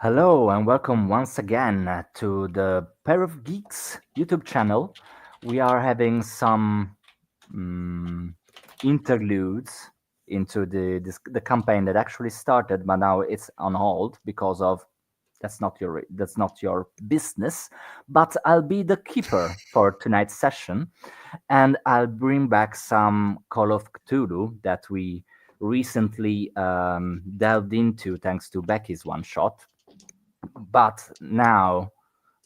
Hello and welcome once again to the Pair of Geeks YouTube channel. We are having some mm, interludes into the campaign that actually started, but now it's on hold because of that's not your business. But I'll be the keeper for tonight's session, and I'll bring back some Call of Cthulhu that we recently delved into thanks to Becky's one shot. But now,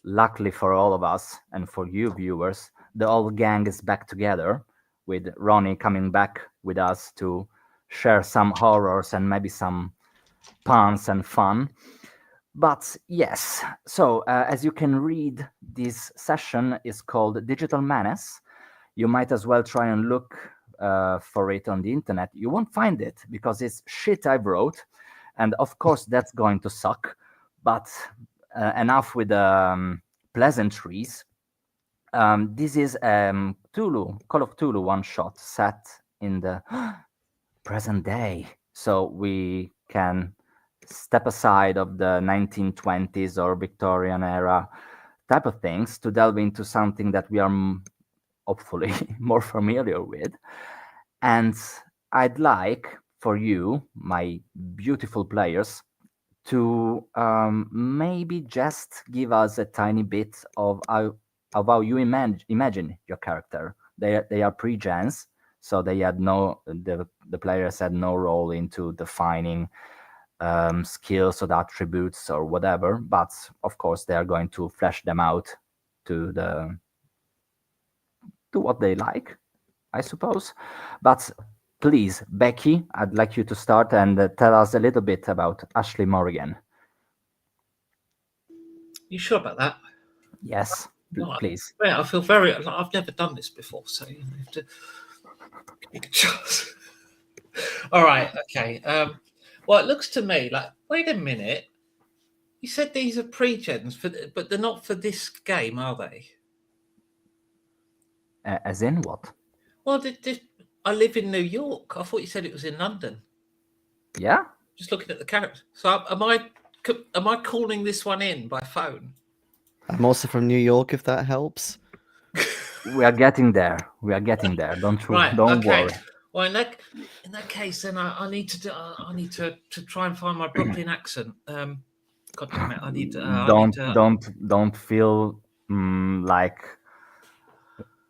luckily for all of us and for you viewers, the old gang is back together, with Ronnie coming back with us to share some horrors and maybe some puns and fun. But yes, so as you can read, this session is called Digital Menace. You might as well try and look for it on the internet. You won't find it because it's shit I wrote. And of course, that's going to suck. But enough with pleasantries. This is Cthulhu, Call of Cthulhu one shot set in the present day. So we can step aside of the 1920s or Victorian era type of things to delve into something that we are hopefully more familiar with. And I'd like for you, my beautiful players, to maybe just give us a tiny bit of how you imagine your character. They are pre-gens, so they had the players had no role into defining skills or attributes or whatever. But of course, they are going to flesh them out to the to what they like, I suppose. But please, Becky, I'd like you to start and tell us a little bit about Ashley Morrigan. You sure about that? Yes, Right. please. Yeah, I feel very. I've never done this before, so you have to give me a chance. All right. Okay. Well, it looks to me like. Wait a minute. You said these are pre-gens but they're not for this game, are they? As in what? Well, I live in New York. I thought you said it was in London. Yeah, Just looking at the character. So am I calling this one in by phone? I'm also from New York, if that helps. we are getting there. We are getting there. Right. Don't Okay. worry. Well, in that case, then I need to try and find my Brooklyn accent. God damn it! Don't feel like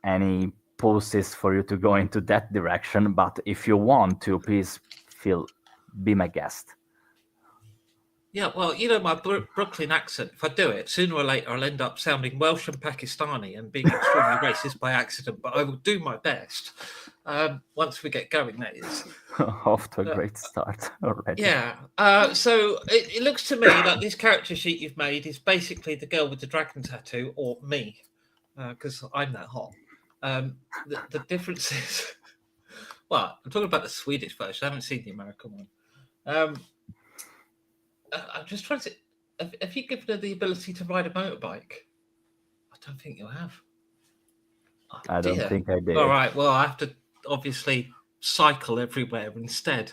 any pulses for you to go into that direction. But if you want to, please feel be my guest. Yeah, well, my Brooklyn accent. If I do it, sooner or later, I'll end up sounding Welsh and Pakistani and being extremely racist by accident. But I will do my best. Once we get going, that is. Off to a great start already. Yeah. So it looks to me like this character sheet you've made is basically the girl with the dragon tattoo, or me, because I'm that hot. The difference is, well, I'm talking about the Swedish version. I haven't seen the American one. I'm just trying to. Have you given her the ability to ride a motorbike? I don't think you have. Oh, I don't dear. think I did. All right. Well, I have to obviously cycle everywhere instead.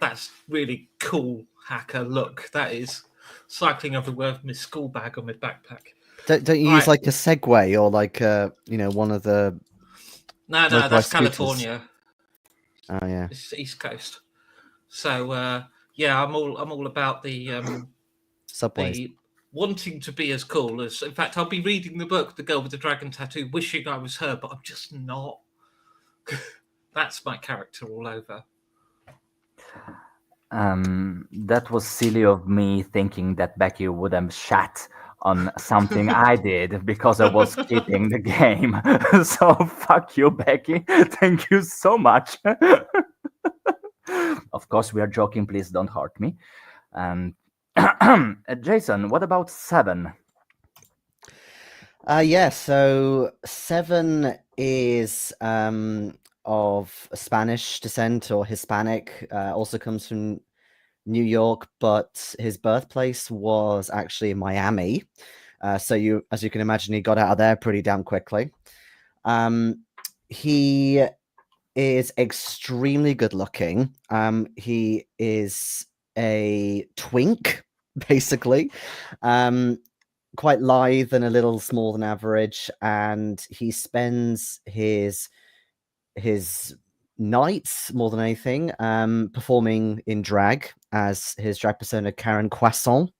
That's really cool hacker look. That is cycling everywhere with my school bag on my backpack. Don't you All use right. like a Segway or like one of the? No, motorized that's scooters? California. Oh yeah. It's East Coast. So yeah, I'm all about the Subways. the wanting to be as cool as. In fact, I'll be reading the book, The Girl with the Dragon Tattoo, wishing I was her, but I'm just not. That's my character all over. That was silly of me thinking that Becky would have shat on something I did because I was skipping the game. So fuck you, Becky. Thank you so much. Of course, we are joking. Please don't hurt me. And Jason, what about 7? Yeah, so 7 is of Spanish descent or Hispanic, also comes from New York, but his birthplace was actually in Miami. So as you can imagine, he got out of there pretty damn quickly. He is extremely good looking. He is a twink, basically. Quite lithe and a little smaller than average, and he spends his nights more than anything performing in drag as his drag persona Karen Croissant.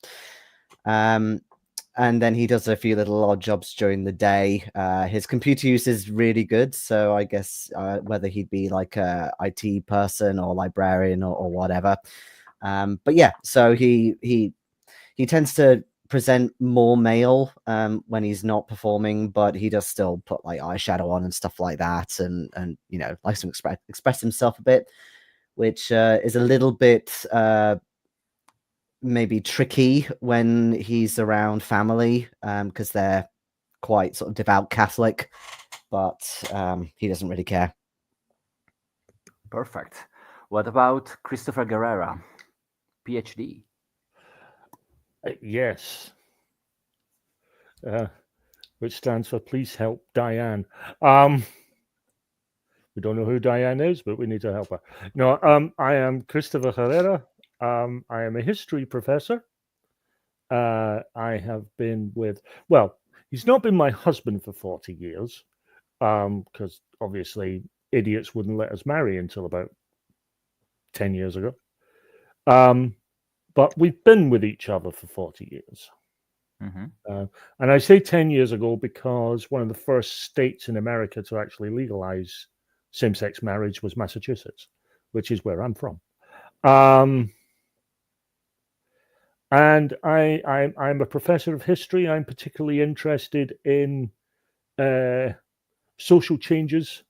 And then he does a few little odd jobs during the day. His computer use is really good, so I guess whether he'd be like a IT person or librarian or whatever. But yeah, so he tends to present more male when he's not performing, but he does still put like eyeshadow on and stuff like that, and you know, likes to express himself a bit, which is a little bit maybe tricky when he's around family because they're quite sort of devout Catholic, but he doesn't really care. Perfect. What about Christopher Guerrera, PhD? Yes. Which stands for Please Help Diane. We don't know who Diane is, but we need to help her. No, I am Christopher Herrera. I am a history professor. I have been with, well, he's not been my husband for 40 years, because obviously idiots wouldn't let us marry until about 10 years ago. But we've been with each other for 40 years. Mm-hmm. And I say 10 years ago because one of the first states in America to actually legalize same-sex marriage was Massachusetts, which is where I'm from. And I'm a professor of history. I'm particularly interested in social changes,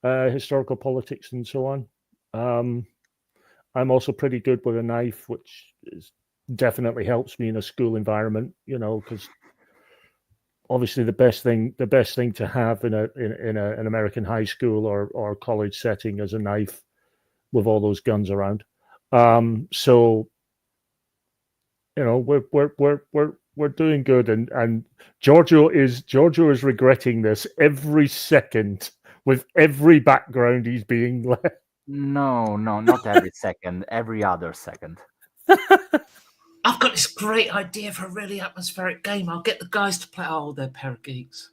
historical politics, and so on. I'm also pretty good with a knife, which definitely helps me in a school environment, you know, because obviously the best thing to have in an American high school or college setting is a knife with all those guns around. So you know, we're doing good, and Giorgio is regretting this every second with every background he's being left. No, not every second, every other second. I've got this great idea for a really atmospheric game. I'll get the guys to play. Oh, they're a pair of geeks.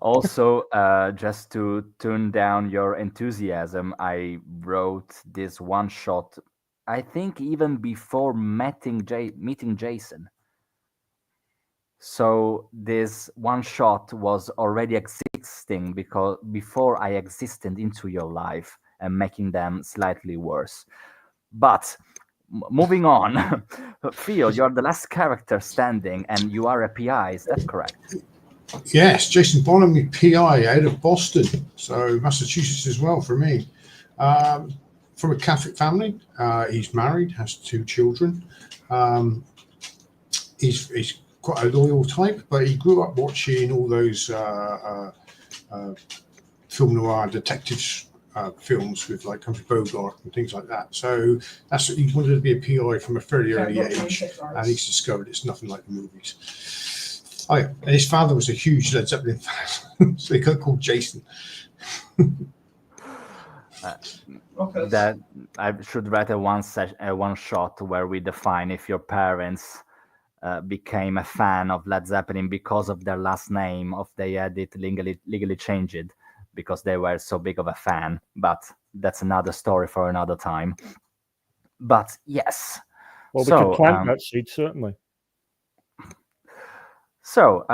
Also, just to tune down your enthusiasm, I wrote this one shot, I think even before meeting Jason. So this one shot was already existing because before I existed into your life and making them slightly worse. But moving on, Theo, you're the last character standing and you are a PI, is that correct? Yes, Jason Bonham, PI out of Boston, so Massachusetts as well for me. From a Catholic family, he's married, has 2 children. He's quite a loyal type, but he grew up watching all those film noir detectives films with like Humphrey Bogart and things like that. So that's what he wanted to be a PI from a fairly early age, and he's discovered it's nothing like the movies. Oh yeah, and his father was a huge Led Zeppelin fan, so he got called Jason. That I should write a one shot where we define if your parents became a fan of Led Zeppelin because of their last name, or they had it legally changed because they were so big of a fan. But that's another story for another time. But yes, well, we can plant that seed, certainly. So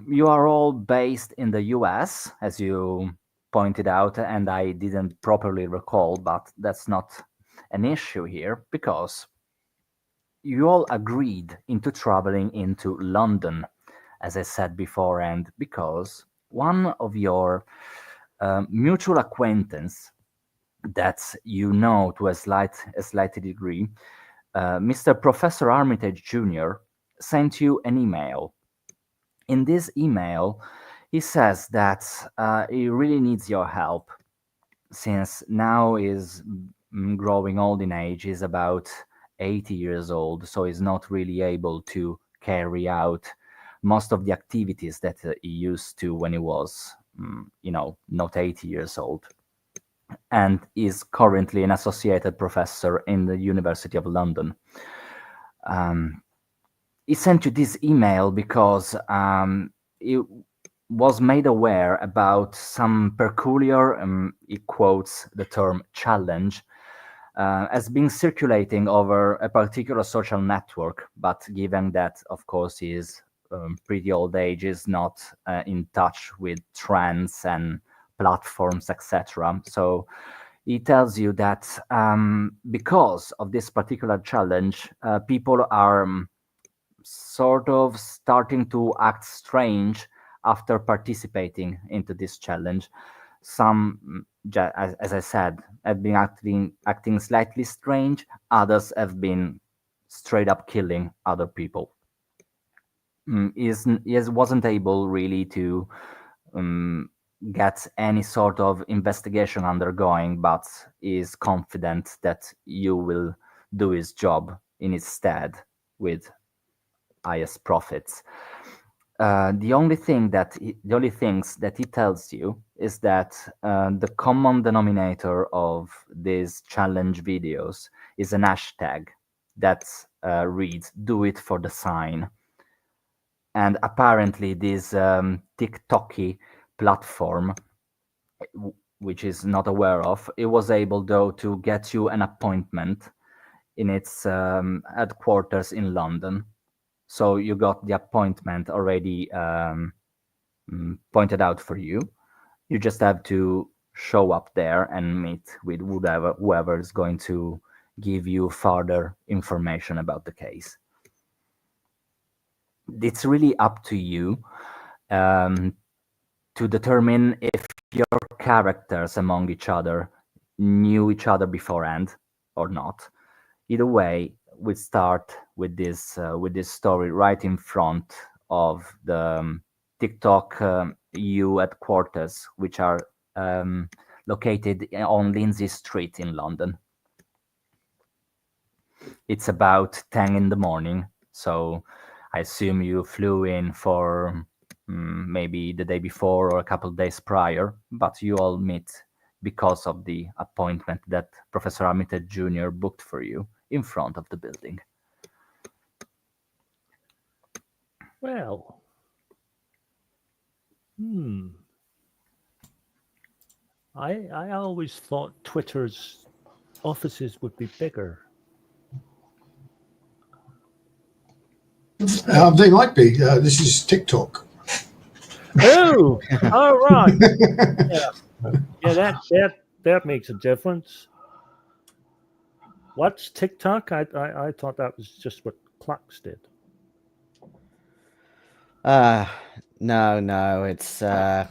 you are all based in the US, as you pointed out, and I didn't properly recall, but that's not an issue here because you all agreed into traveling into London, as I said before, and because one of your mutual acquaintance that you know to a slight degree, Mr. Professor Armitage Jr., sent you an email. In this email, he says that he really needs your help since now is growing old in age. He's about 80 years old, so he's not really able to carry out most of the activities that he used to when he was, not 80 years old. and is currently an associated professor in the University of London. He sent you this email because he was made aware about some peculiar, he quotes the term challenge, as being circulating over a particular social network, but given that, of course, he is pretty old age, is not in touch with trends and platforms, etc. So he tells you that because of this particular challenge, people are sort of starting to act strange after participating into this challenge. Some, as I said, have been acting slightly strange. Others have been straight up killing other people. He wasn't able really to get any sort of investigation undergoing, but is confident that you will do his job in his stead with highest profits. The only things that he tells you is that the common denominator of these challenge videos is an hashtag that reads "Do it for the sign." And apparently, this TikToky platform, which is not aware of, it was able though to get you an appointment in its headquarters in London. So you got the appointment already pointed out for you. You just have to show up there and meet with whoever is going to give you further information about the case. It's really up to you to determine if your characters among each other knew each other beforehand or not. Either way, we start with this story right in front of the TikTok EU headquarters, which are located on Lindsay Street in London. It's about 10 in the morning, so I assume you flew in for maybe the day before or a couple of days prior, but you all meet because of the appointment that Professor Armitage Jr. booked for you in front of the building. Well, I always thought Twitter's offices would be bigger. They might be. This is TikTok. Oh, all right. Yeah, that makes a difference. What's TikTok? I thought that was just what clocks did. No, it's a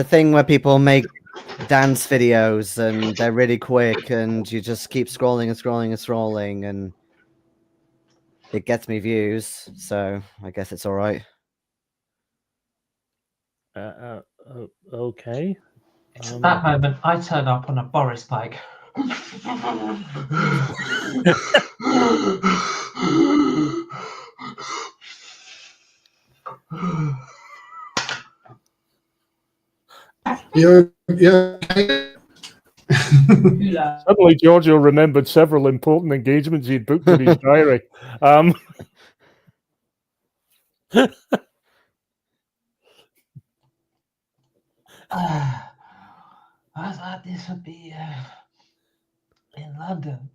thing where people make dance videos and they're really quick and you just keep scrolling and scrolling and scrolling and it gets me views, so I guess it's all right. Okay. It's at that moment I turn up on a Boris bike. Yeah. Okay. Suddenly, Giorgio remembered several important engagements he'd booked in his diary. I thought this would be in London.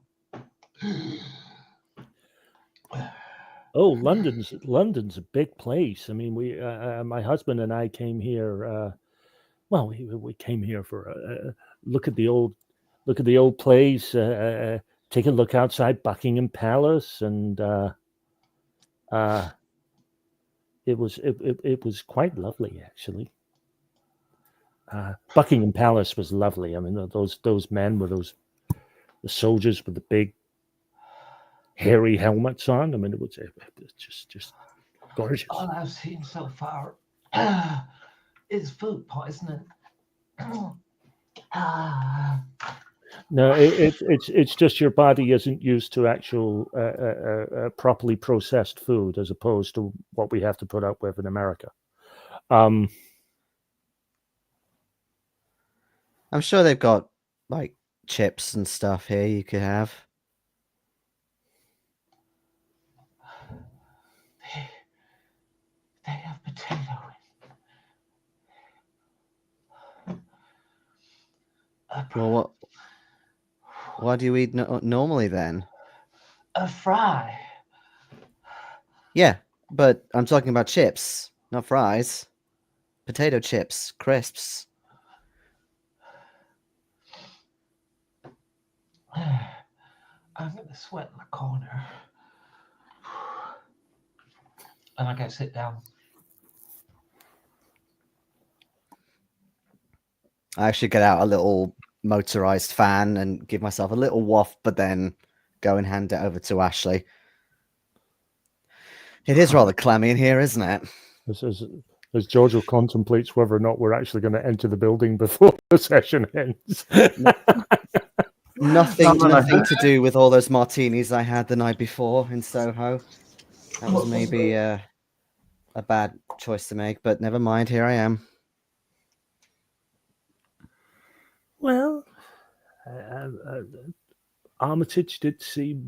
Oh, London's a big place. I mean, we, my husband and I came here. Well, we came here for a look at the old place. Take a look outside Buckingham Palace, and it was quite lovely, actually. Buckingham Palace was lovely. I mean, those men with the soldiers with the big hairy helmets on. I mean, it was just gorgeous. All I've seen so far is food poisoning. No, it's just your body isn't used to actual properly processed food, as opposed to what we have to put up with in America. I'm sure they've got like chips and stuff here you could have. They have potato. Well, what do you eat normally then? A fry. Yeah, but I'm talking about chips, not fries. Potato chips, crisps. I'm going to sweat in the corner. And I go sit down. I actually get out a little motorized fan and give myself a little waft, but then go and hand it over to Ashley. It is rather clammy in here, isn't it? As Giorgio contemplates whether or not we're actually going to enter the building before the session ends. Nothing No. to do with all those martinis I had the night before in Soho. That was maybe a bad choice to make, but never mind. Here I am. Well, Armitage did seem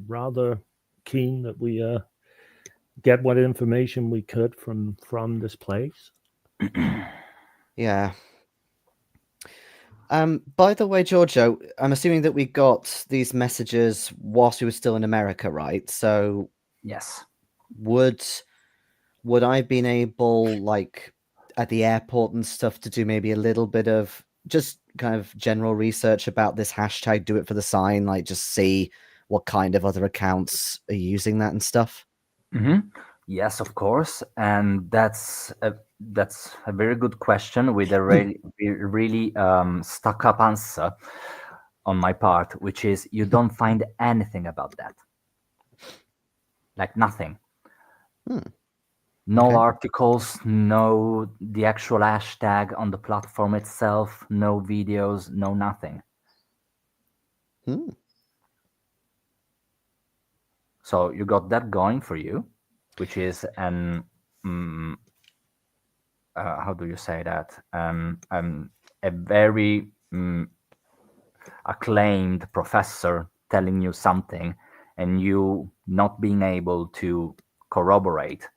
rather keen that we get what information we could from this place. Yeah. By the way, Giorgio, I'm assuming that we got these messages whilst we were still in America, right? So Yes. would I have been able, like, at the airport and stuff, to do maybe a little bit of just kind of general research about this hashtag, do it for the sign, like just see what kind of other accounts are using that and stuff? Mm-hmm. Yes, of course, and that's a very good question with a really stuck up answer on my part, which is you don't find anything about that, like nothing. No Okay. articles, no the actual hashtag on the platform itself, no videos, no nothing. So you got that going for you, which is an how do you say that? A very acclaimed professor telling you something, and you not being able to corroborate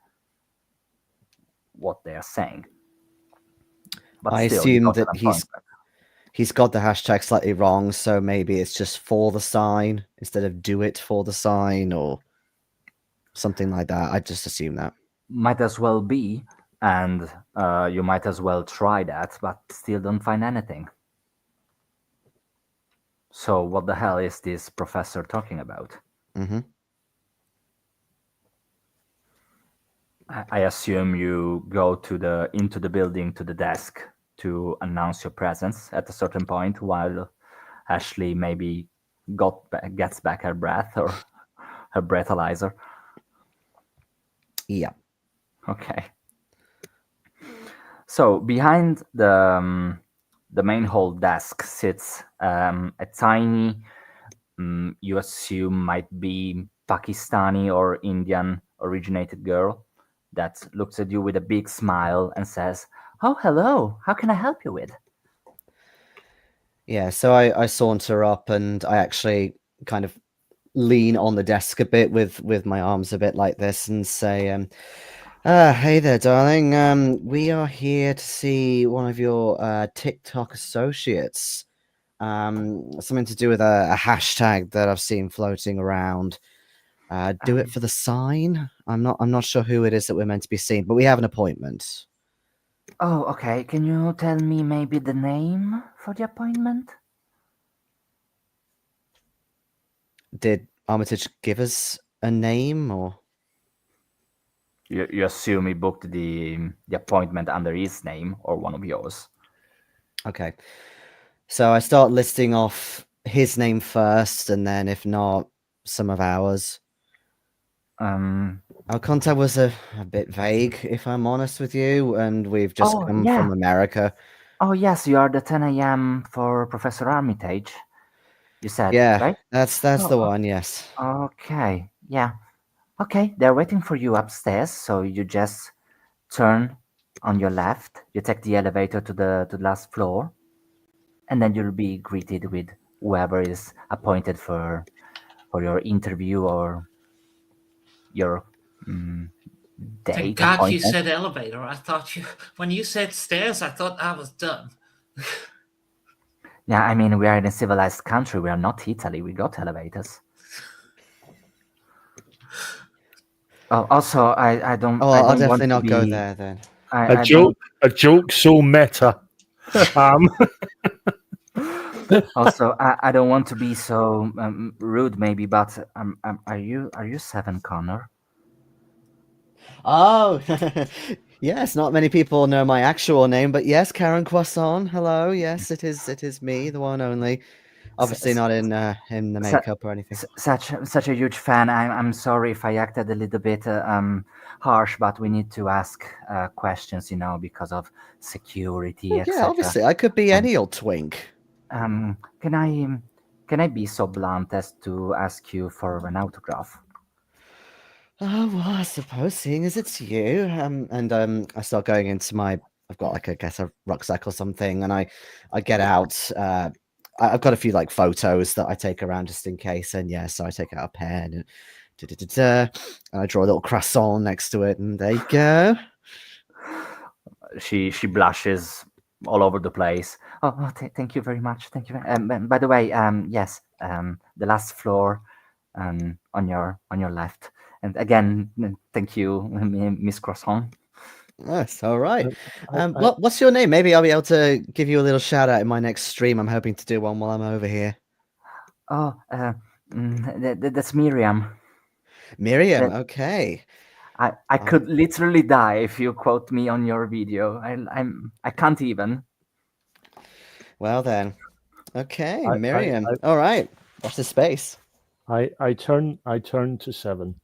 what they are saying. But I still, you assume got that an appointment. he's got the hashtag slightly wrong, so maybe it's just for the sign instead of do it for the sign or something like that. I just assume that. Might as well be, and you might as well try that, but still don't find anything. So what the hell is this professor talking about? I assume you go into the building to the desk to announce your presence at a certain point while Ashley maybe gets back her breath or her breathalyzer. Yeah. Okay. So behind the main hall desk sits a tiny, you assume might be Pakistani or Indian originated girl that looks at you with a big smile and says, "Oh, hello. How can I help you with?" Yeah, so I saunter up and I actually kind of lean on the desk a bit with my arms a bit like this and say, hey there, darling. We are here to see one of your TikTok associates. Something to do with a hashtag that I've seen floating around. Do it for the sign. I'm not sure who it is that we're meant to be seeing, but we have an appointment. Oh, okay. Can you tell me maybe the name for the appointment? Did Armitage give us a name or? You assume he booked the appointment under his name or one of yours. Okay. So I start listing off his name first, and then if not, some of ours. Our contact was a bit vague, if I'm honest with you, and we've just Oh, come yeah. from America. Oh, yes, you are the 10 a.m. for Professor Armitage. You said, Yeah, right? that's the one, yes. Okay, yeah. Okay, they're waiting for you upstairs, so you just turn on your left. You take the elevator to the last floor, and then you'll be greeted with whoever is appointed for your interview or your Thank date God you appointment. said elevator. I thought when you said stairs, I thought I was done. Yeah, I mean, we are in a civilized country. We are not Italy. We got elevators. Oh, also, I don't Oh, I I'll don't want definitely to not go be there then. I don't A joke so meta. also I don't want to be so rude maybe, but are you Seven Connor? Oh, yes. Not many people know my actual name, but yes, Karen Croissant. Hello. Yes, it is me, the one only. Obviously, S- not in the su- makeup or anything. such a huge fan. I'm sorry if I acted a little bit harsh, but we need to ask questions, because of security, Oh, yeah, etc. obviously, I could be Um, any old twink. um, can I be so blunt as to ask you for an autograph? Oh, well, I suppose, seeing as it's you, and I start going into my, I've got like, I guess, a rucksack or something, and I get out. I've got a few like photos that I take around just in case, and yeah, so I take out a pen and and I draw a little croissant next to it, and there you go. She blushes all over the place. Oh, thank you very much. Thank you. And by the way, yes, the last floor, on your left. And again, thank you, Miss Croissant. That's all right. I- What's your name? Maybe I'll be able to give you a little shout out in my next stream. I'm hoping to do one while I'm over here. Oh, that's Miriam. Miriam, That okay. I could literally die if you quote me on your video. I can't even. Well then. Okay, I, I, Miriam. All right. Watch the space. I turn to 7.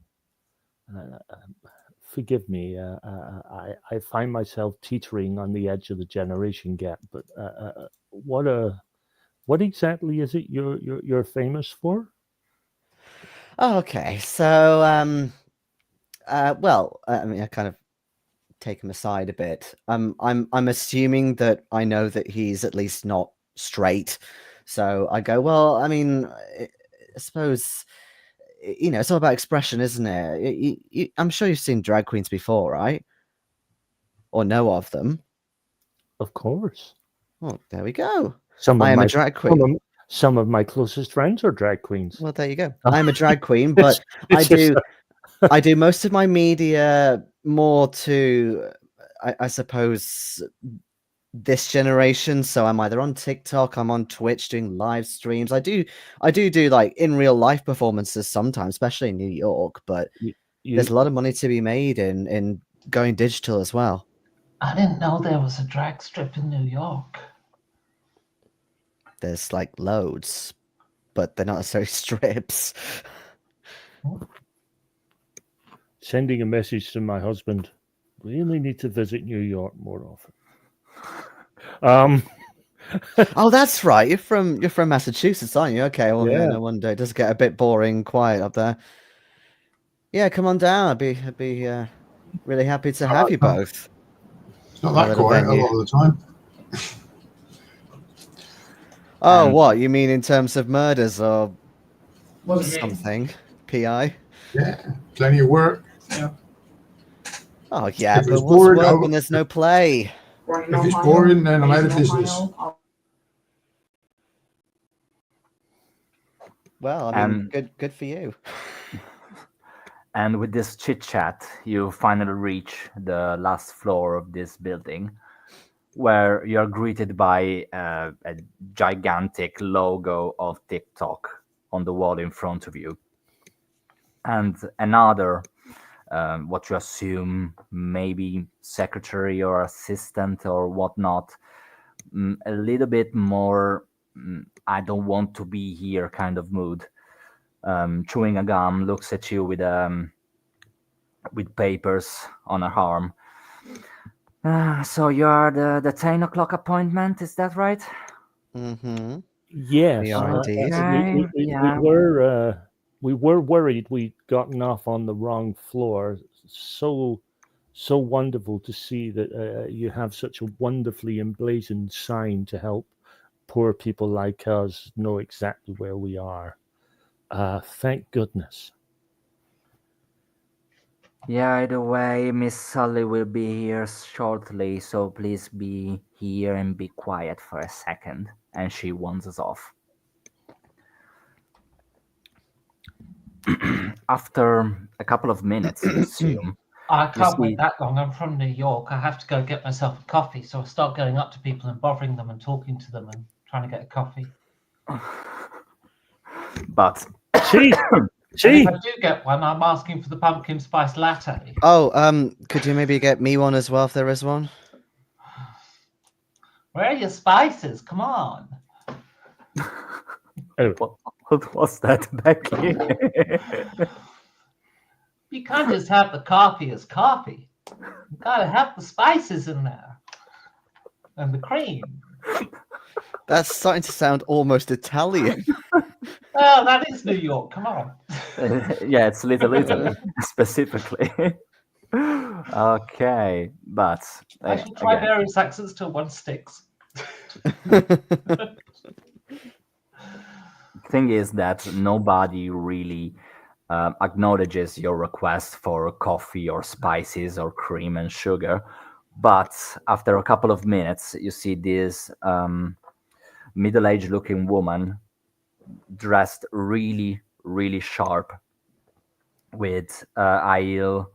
Forgive me. I find myself teetering on the edge of the generation gap. But what exactly is it you're famous for? Okay, so well, I mean, I kind of take him aside a bit. I'm assuming that I know that he's at least not straight. So I go, well, I mean, I suppose it's all about expression, isn't it? I'm sure you've seen drag queens before, right? Or know of them. Of course. Oh, there we go. Some of I am a my drag queen. some of my closest friends are drag queens. Well, there you go. I am a drag queen, but I It's just I do most of my media more to, I suppose, this generation. So I'm either on TikTok, I'm on Twitch doing live streams. I do like in real life performances sometimes, especially in New York. But there's a lot of money to be made in going digital as well. I didn't know there was a drag strip in New York. There's like loads, but they're not necessarily strips. sending a message to my husband. Really need to visit New York more often. Oh, that's right. You're from Massachusetts, aren't you? Okay. Well, yeah. Yeah. No wonder it does get a bit boring, quiet up there. Yeah, come on down. I'd be really happy to have you both. It's not that quiet a lot of the time. Oh, what you mean in terms of murders or something? PI. Yeah, plenty of work. Yeah. Oh yeah, If but it's what's boring, work when there's no play? If it's boring, then I'm out of business. Well, I mean, good for you. And with this chit chat, you finally reach the last floor of this building, where you're greeted by a gigantic logo of TikTok on the wall in front of you, and another, what you assume maybe secretary or assistant or whatnot, a little bit more I don't want to be here kind of mood. Chewing a gum, looks at you with papers on her arm. So you are the 10 o'clock appointment, is that right? Mm-hmm. Yes, We are indeed. Okay, yeah. we were worried we'd gotten off on the wrong floor. So wonderful to see that you have such a wonderfully emblazoned sign to help poor people like us know exactly where we are. Thank goodness. Yeah, either way, Miss Sully will be here shortly, so please be here and be quiet for a second. And she wanders off. After a couple of minutes, you assume, I you can't see, wait that long. I'm from New York. I have to go get myself a coffee. So I start going up to people and bothering them and talking to them and trying to get a coffee. but See, And see. if I do get one, I'm asking for the pumpkin spice latte. Oh, could you maybe get me one as well if there is one? Where are your spices? Come on. Anyway, what was that, Becky? You can't just have the coffee as coffee. You gotta have the spices in there. And the cream. That's starting to sound almost Italian. Oh, that is New York. Come on. Yeah, it's Little Italy specifically. Okay, but I should try again, various accents till one sticks. thing is that nobody really acknowledges your request for coffee or spices or cream and sugar. But after a couple of minutes, you see this middle-aged looking woman dressed really, really sharp with high-heel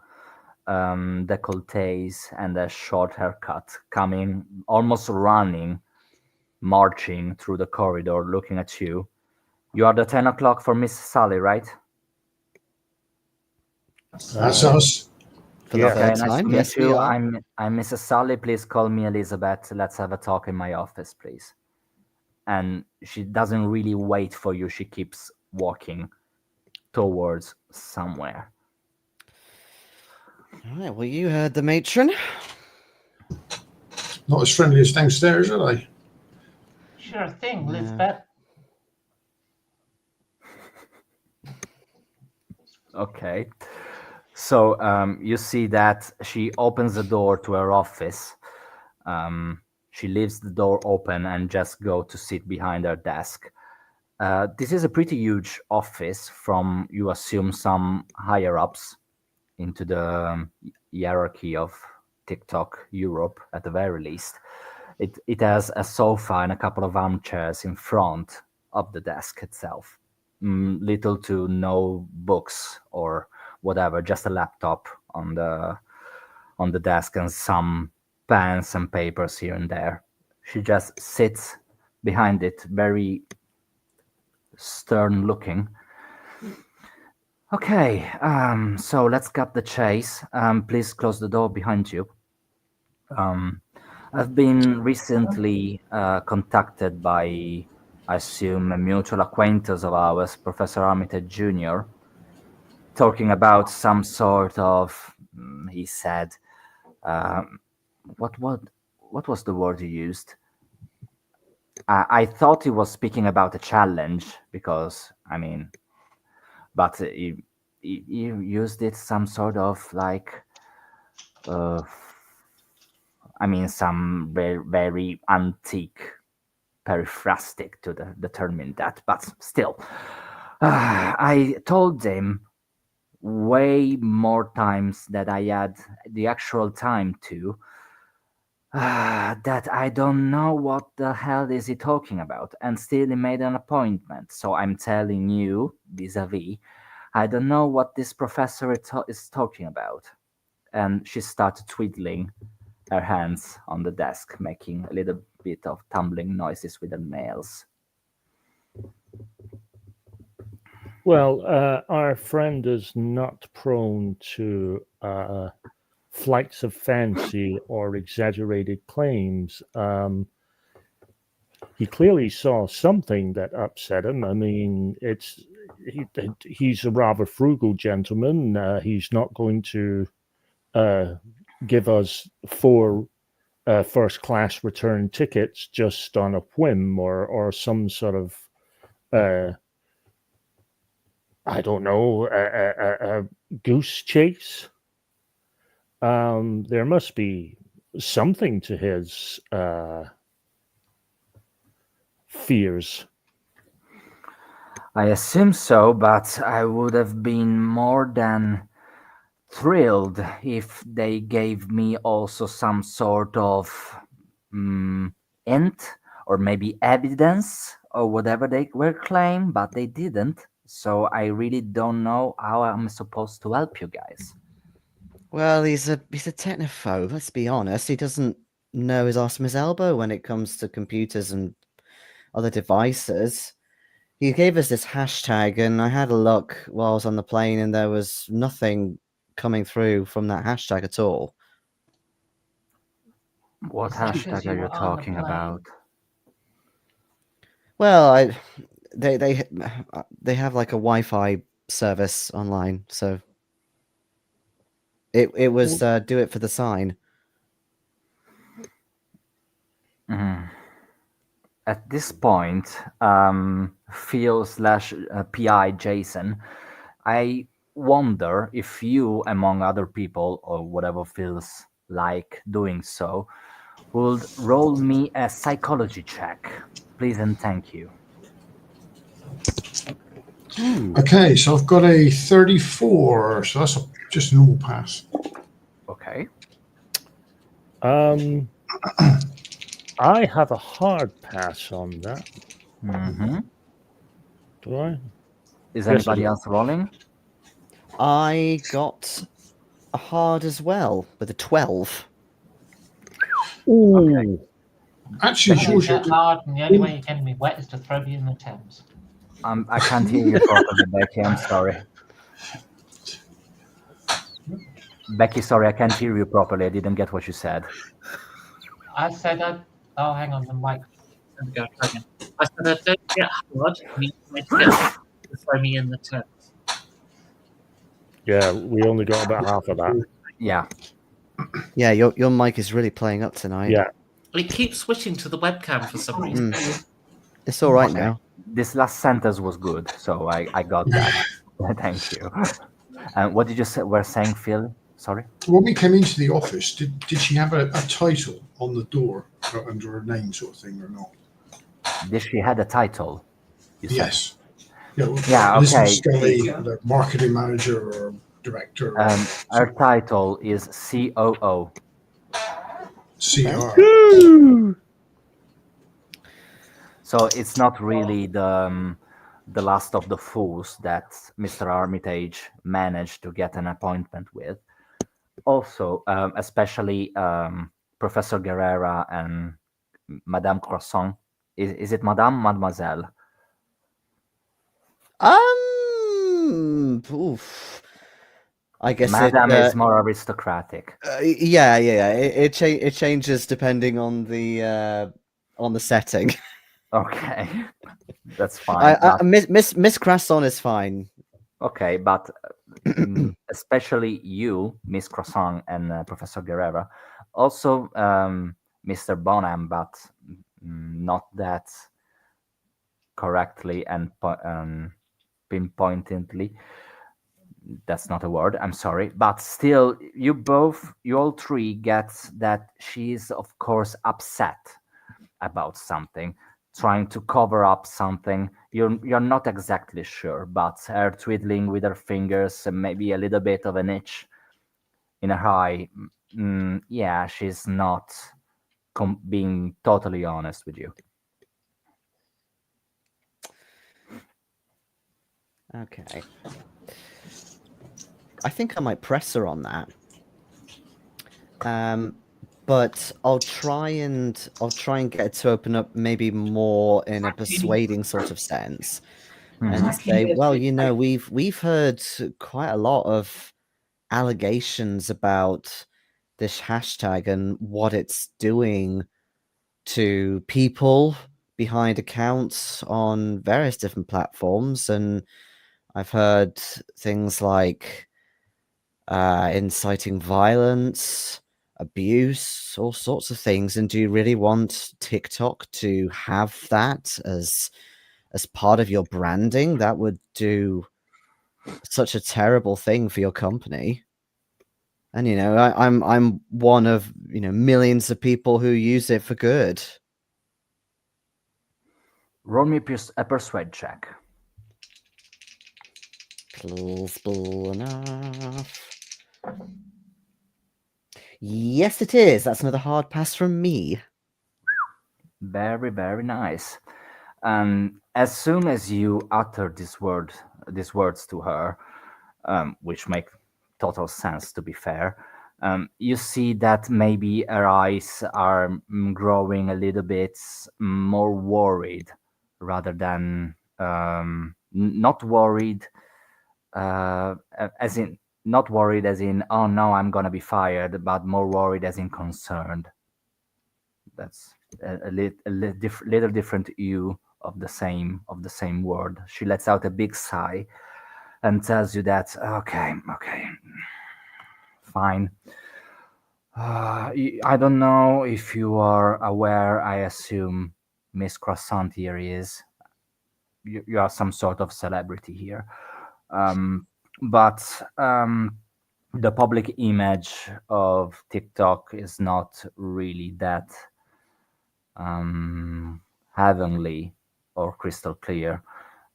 décolletés and a short haircut, coming almost running, marching through the corridor, looking at you. You are the 10 o'clock for Miss Sally, right? That's us. For the Yeah. third Okay, nice time, to meet yes, we you. are. I'm Mrs. Sally. Please call me Elizabeth. Let's have a talk in my office, please. And she doesn't really wait for you. She keeps walking towards somewhere. All right, well, you heard the matron. Not as friendly as downstairs, are they? Sure thing, Yeah. Lisbeth. Okay. So you see that she opens the door to her office. She leaves the door open and just go to sit behind her desk. This is a pretty huge office from, you assume, some higher ups into the hierarchy of TikTok Europe at the very least. It has a sofa and a couple of armchairs in front of the desk itself. Little to no books or whatever, just a laptop on the desk and some pens and papers here and there. She just sits behind it, very stern looking. Okay, so let's cut the chase. Please close the door behind you. I've been recently contacted by, I assume, a mutual acquaintance of ours, Professor Armitage Jr., talking about some sort of, he said, um, what was the word he used? I thought he was speaking about a challenge because, I mean, but he used it some sort of like, I mean, some very, very antique periphrastic to determine that, but still, I told him way more times that I had the actual time to, that I don't know what the hell is he talking about, and still he made an appointment. So I'm telling you, vis-a-vis, I don't know what this professor is talking about. And she started twiddling her hands on the desk, making a little bit of tumbling noises with her nails. Well, our friend is not prone to flights of fancy or exaggerated claims. He clearly saw something that upset him. I mean, he's a rather frugal gentleman. He's not going to give us 4 first-class return tickets just on a whim or some sort of I don't know, a goose chase. There must be something to his fears. I assume so, but I would have been more than thrilled if they gave me also some sort of hint or maybe evidence or whatever they were claiming, but they didn't. So I really don't know how I'm supposed to help you guys. Well, he's a technophobe. Let's be honest. He doesn't know his arse from his elbow when it comes to computers and other devices. He gave us this hashtag, and I had a look while I was on the plane, and there was nothing coming through from that hashtag at all. What Is that 'cause hashtag you are you were on the talking plane? about? Well, they have like a Wi-Fi service online, so it was do it for the sign. Mhm. At this point, Phil slash PI Jason, I wonder if you, among other people, or whatever feels like doing so, would roll me a psychology check. Please and thank you. Okay, so I've got a 34, so that's just a normal pass. Okay. I have a hard pass on that. Mm-hmm. Do I? Is Yes, I anybody do. else rolling? I got a hard as well with a 12. Ooh. Actually, I'm George, gonna get hard, and the only way you're getting me wet is to throw me in the Thames. I can't hear you properly, Becky. I'm sorry. Becky, sorry, I can't hear you properly. I didn't get what you said. I said oh, hang on, the mic. There we go. Again. I said I don't get hard, and the only way to get hard is to throw me in the Thames. Yeah, we only got about half of that. Yeah. Yeah, your mic is really playing up tonight. Yeah. It keeps switching to the webcam for some reason. It's all right Okay. now. This last sentence was good, so I got that. Thank you. And what did you say? Were saying, Phil? Sorry. when we came into the office, did she have a title on the door under her name, sort of thing, or not? Did she had a title? You said? Yes. Yeah. Yeah, Elizabeth okay. Scully, the marketing manager or director. Or Her title is COO. CR. So it's not really the last of the fools that Mr. Armitage managed to get an appointment with. Also, especially Professor Guerrera and Madame Croissant. Is it Madame, Mademoiselle? Oof. I guess Madame is more aristocratic. yeah. It changes depending on the setting. Okay, that's fine. Miss Crasson is fine. Okay, but especially you, Miss Croissant and Professor Guerrera, also Mr. Bonham, but not that correctly and pinpointedly. That's not a word. I'm sorry, but still, you all three get that she is, of course, upset about something, trying to cover up something. You're not exactly sure, but her twiddling with her fingers and maybe a little bit of an itch in her eye. Yeah, she's not being totally honest with you. Okay. I think I might press her on that. But I'll try and get it to open up maybe more in a persuading sort of sense. And say, well, we've heard quite a lot of allegations about this hashtag and what it's doing to people behind accounts on various different platforms. And I've heard things like inciting violence, abuse, all sorts of things. And do you really want TikTok to have that as part of your branding? That would do such a terrible thing for your company. And I'm one of millions of people who use it for good. Roll me a persuade check. Plausible enough. Yes, it is. That's another hard pass from me. Very, very nice. As soon as you utter these words to her, which make total sense, to be fair, you see that maybe her eyes are growing a little bit more worried rather than not worried, as in not worried as in oh no I'm gonna be fired, but more worried as in concerned. That's little different hue of the same word. She lets out a big sigh and tells you that okay, fine. I don't know if you are aware. I assume Miss Croissant here is. You are some sort of celebrity here, but the public image of TikTok is not really that heavenly or crystal clear.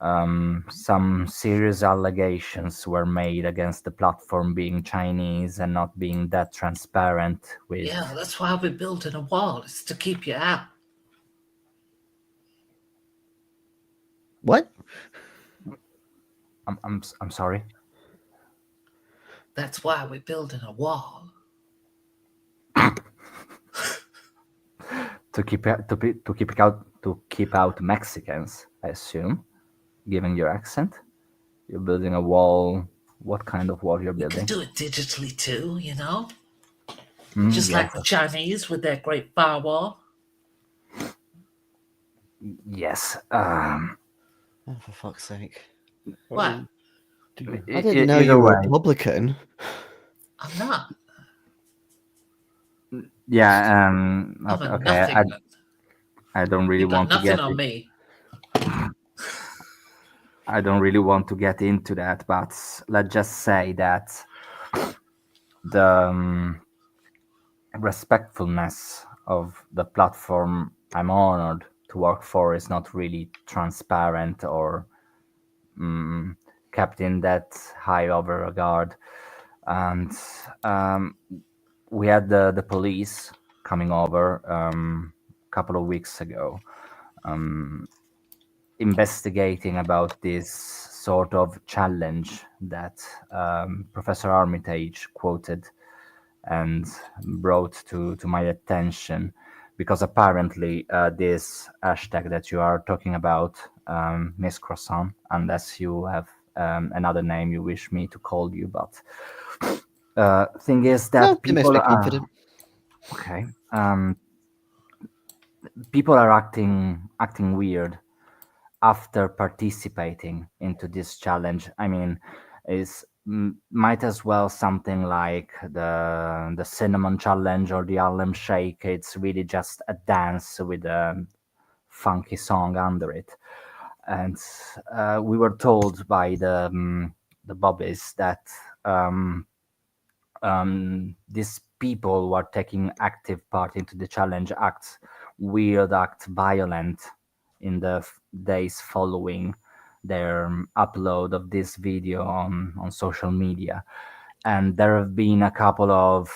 Some serious allegations were made against the platform being Chinese and not being that transparent with. Yeah, that's why we're building a wall. It's to keep you out. What? I'm sorry. That's why we're building a wall. To keep out Mexicans, I assume, given your accent. You're building a wall. What kind of wall you're You can building? do it digitally too, you know? Mm, Just yes, like the Chinese with their great firewall. yes. Oh, for fuck's sake. What? Oh, dear. I didn't know Either you were way, Republican. I'm not. yeah. I'm Okay, a okay. nothing. I don't really You've got want to nothing get. on me. I don't really want to get into that, but let's just say that the respectfulness of the platform I'm honored to work for is not really transparent or kept in that high of a regard. And we had the police coming over a couple of weeks ago, investigating about this sort of challenge that Professor Armitage quoted and brought to my attention, because apparently this hashtag that you are talking about, Miss Croissant, unless you have another name you wish me to call you, but thing is No, that it makes people me are confident. okay. People are acting weird after participating into this challenge. I mean, is might as well something like the cinnamon challenge or the Harlem Shake. It's really just a dance with a funky song under it. And we were told by the bobbies that these people who are taking active part into the challenge act violent in the days following their upload of this video on social media. And there have been a couple of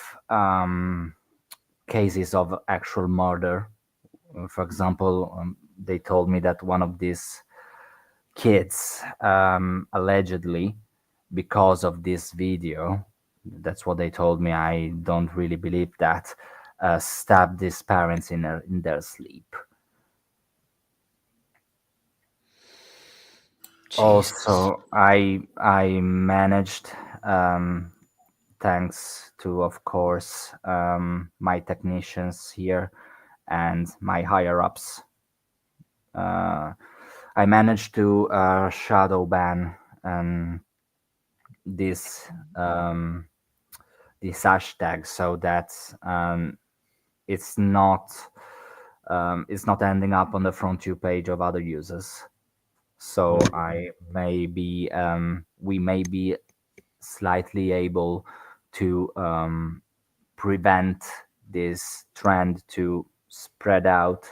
cases of actual murder. For example, they told me that one of these kids, allegedly, because of this video, that's what they told me. I don't really believe that. Stabbed his parents in their sleep. Jesus. Also, I managed, thanks to, of course, my technicians here and my higher ups. I managed to shadow ban this um, this hashtag so that it's not it's not ending up on the frontier page of other users. So we may be slightly able to prevent this trend to spread out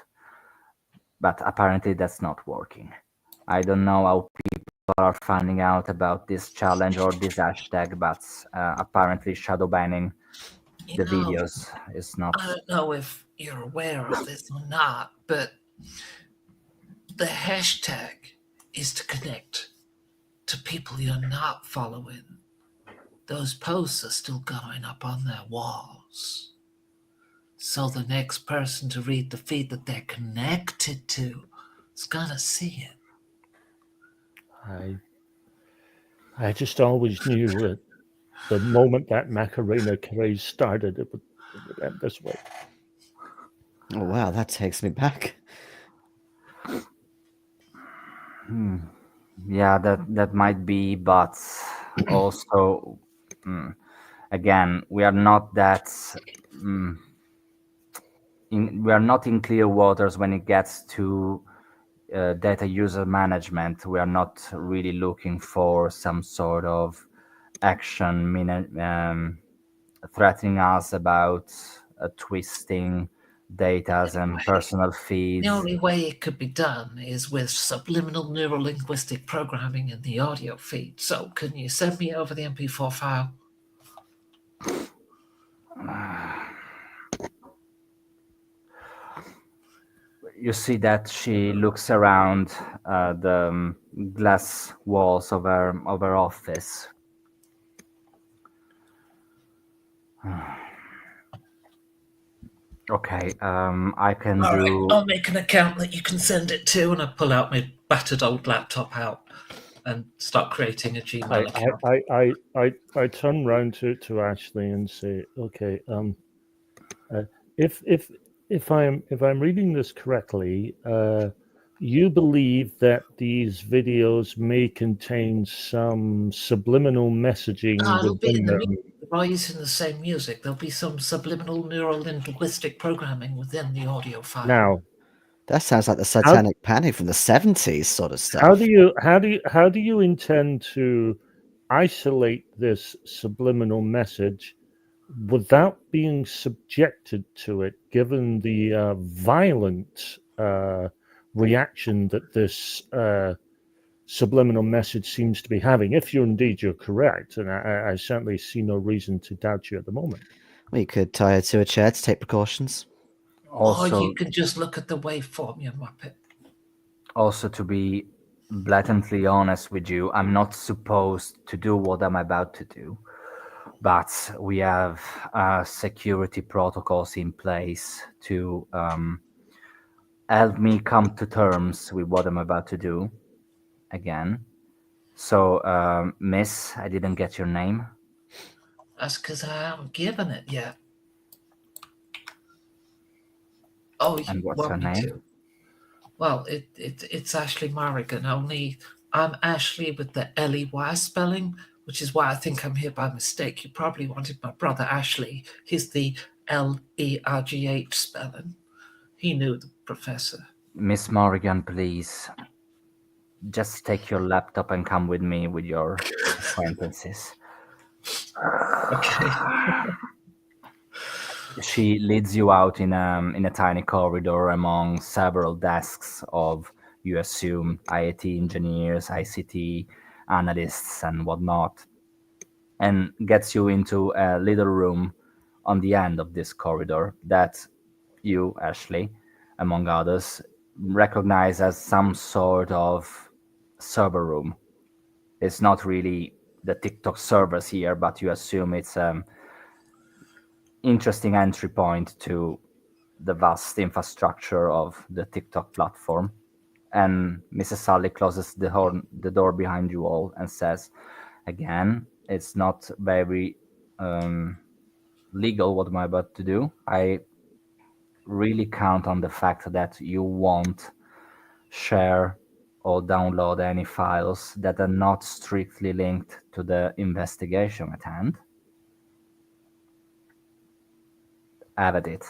but apparently that's not working. I don't know how people are finding out about this challenge or this hashtag, but apparently shadow banning You the know, videos is not. I don't know if you're aware of this or not, but the hashtag is to connect to people you're not following. Those posts are still going up on their walls. So the next person to read the feed that they're connected to is gonna see it. I just always knew that the moment that Macarena craze started, it would end this way. Oh wow, that takes me back. Hmm. Yeah, that might be, but also, mm, again, we are not that. mm, we are not in clear waters when it gets to data user management. We are not really looking for some sort of action threatening us about twisting datas and personal The feeds. only way it could be done is with subliminal neurolinguistic programming in the audio feed. So, can you send me over the MP4 file? You see that she looks around the glass walls of her office. Okay, I can All right, do. I'll make an account that you can send it to, and I pull out my battered old laptop out and start creating a Gmail account. I turn round to Ashley and say, okay, uh, if if if I'm reading this correctly, you believe that these videos may contain some subliminal messaging It'll be in within the them. music. By using the same music, there'll be some subliminal neurolinguistic programming within the audio file. Now, That sounds like the Satanic Panic from the 70s sort of stuff. how do you intend to isolate this subliminal message without being subjected to it, given the violent reaction that this subliminal message seems to be having? If you're correct, and I certainly see no reason to doubt you at the moment. We could tie her to a chair to take precautions. Or you Also, can just look at the waveform, you muppet. also to be blatantly honest with you, I'm not supposed to do what I'm about to do, but we have security protocols in place to help me come to terms with what I'm about to do again. So, Miss, I didn't get your name. That's because I haven't given it yet. Oh, you And what's her want me name? to? Well, it's Ashley Morrigan, only I'm Ashley with the L-E-Y spelling, which is why I think I'm here by mistake. You probably wanted my brother Ashley. He's the L-E-R-G-H spelling. He knew the professor. Miss Morrigan, please just take your laptop and come with me with your acquaintances. Okay. She leads you out in a tiny corridor among several desks of, you assume, IIT engineers, ICT analysts, and whatnot, and gets you into a little room on the end of this corridor that you, Ashley, among others, recognize as some sort of server room. It's not really the TikTok servers here, but you assume it's interesting entry point to the vast infrastructure of the TikTok platform. And Mrs. Sully closes the door behind you all and says, again, it's not very legal what I'm about to do. I really count on the fact that you won't share or download any files that are not strictly linked to the investigation at hand. Added it.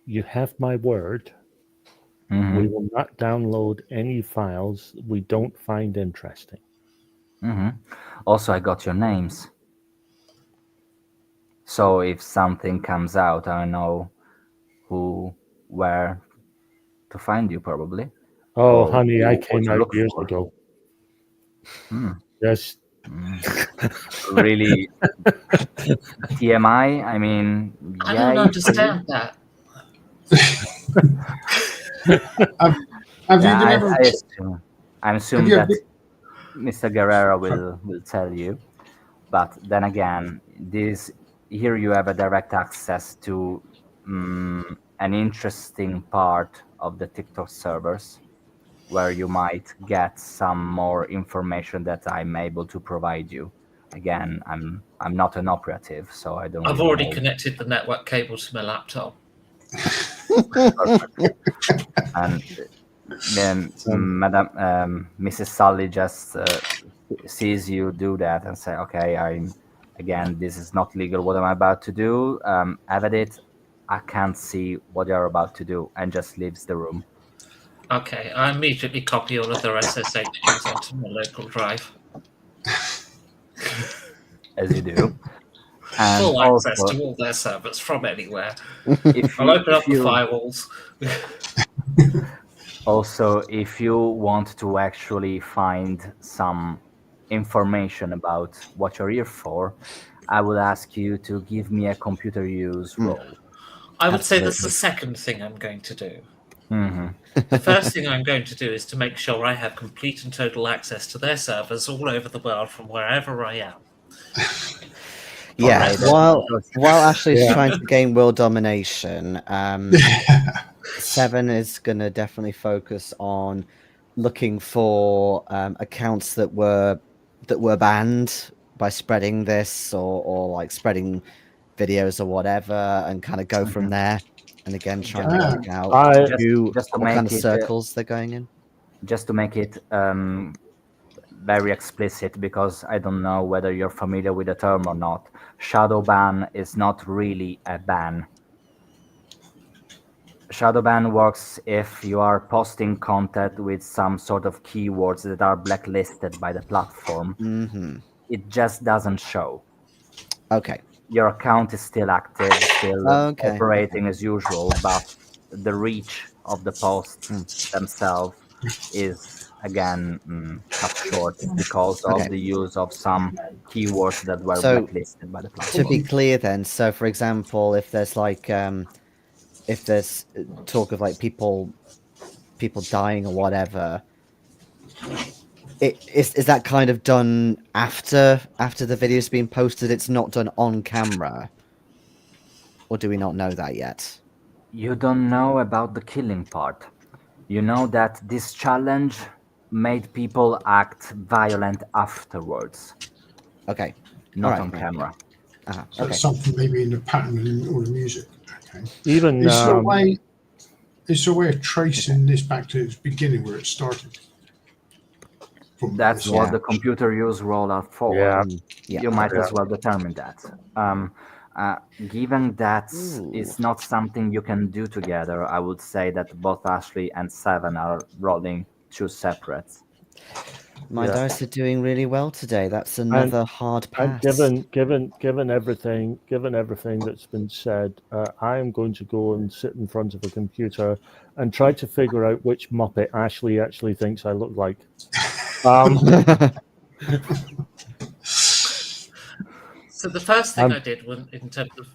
You have my word. Mhm. We will not download any files we don't find interesting. Also, I got your names. So if something comes out, I know who, where to find you, probably. Oh, Or honey, I what came you out look years for. ago. Hmm. Yes. Really TMI? I mean, I don't yay for you. understand that. Have you Yeah, been ever? I Have assume you ever? that Mr. Guerrero will tell you. But then again, this here you have a direct access to an interesting part of the TikTok servers where you might get some more information that I'm able to provide you. Again, I'm not an operative, so I don't I've really already know. connected the network cable to my laptop. And Madam Mrs. Sully just sees you do that and say, "Okay, this is not legal. What am I about to do? Avid it. I can't see what you're about to do," and just leaves the room. Okay, I immediately copy all of their SSH keys onto my local drive. As you do. And Full access also, to all their servers from anywhere. if I'll you open up the firewalls. also if you want to actually find some information about what you're here for, I would ask you to give me a computer use roll. I would say that's Absolutely. the second thing I'm going to do. Hmm. The first thing I'm going to do is to make sure I have complete and total access to their servers all over the world from wherever I am. Yeah, Okay, while Ashley's Yeah. trying to gain world domination, Seven is going to definitely focus on looking for accounts that were banned by spreading this or like spreading videos or whatever, and kind of go from there. And again, trying to work out just to what kind make of it circles they're going in. just to make it very explicit, because I don't know whether you're familiar with the term or not. Shadow ban is not really a ban. Shadow ban works if you are posting content with some sort of keywords that are blacklisted by the platform. Mm-hmm. It just doesn't show. Okay. Your account is still active, still Okay. operating as usual, but the reach of the posts themselves is again cut short because of Okay. the use of some keywords that were So, blacklisted by the To platform. be clear, then, so for example, if there's like if there's talk of like people dying or whatever, is that kind of done after the video's been posted? It's not done on camera, or do we not know that yet? You don't know about the killing part. You know that this challenge made people act violent afterwards, Okay. not Alright, on right. camera. So Okay. it's something maybe in the pattern or the music. Okay. Even Is there a way? Is there a way of tracing this back to its beginning where it started? That's this what Yeah. the computer use roll are for. Yeah. Yeah. You might as well determine that. Given that Ooh. it's not something you can do together, I would say that both Ashley and Seven are rolling two separate. My Yeah. dice are doing really well today. That's another hard And pass. given everything that's been said, I am going to go and sit in front of a computer and try to figure out which Muppet Ashley actually thinks I look like. So the first thing I did was in terms of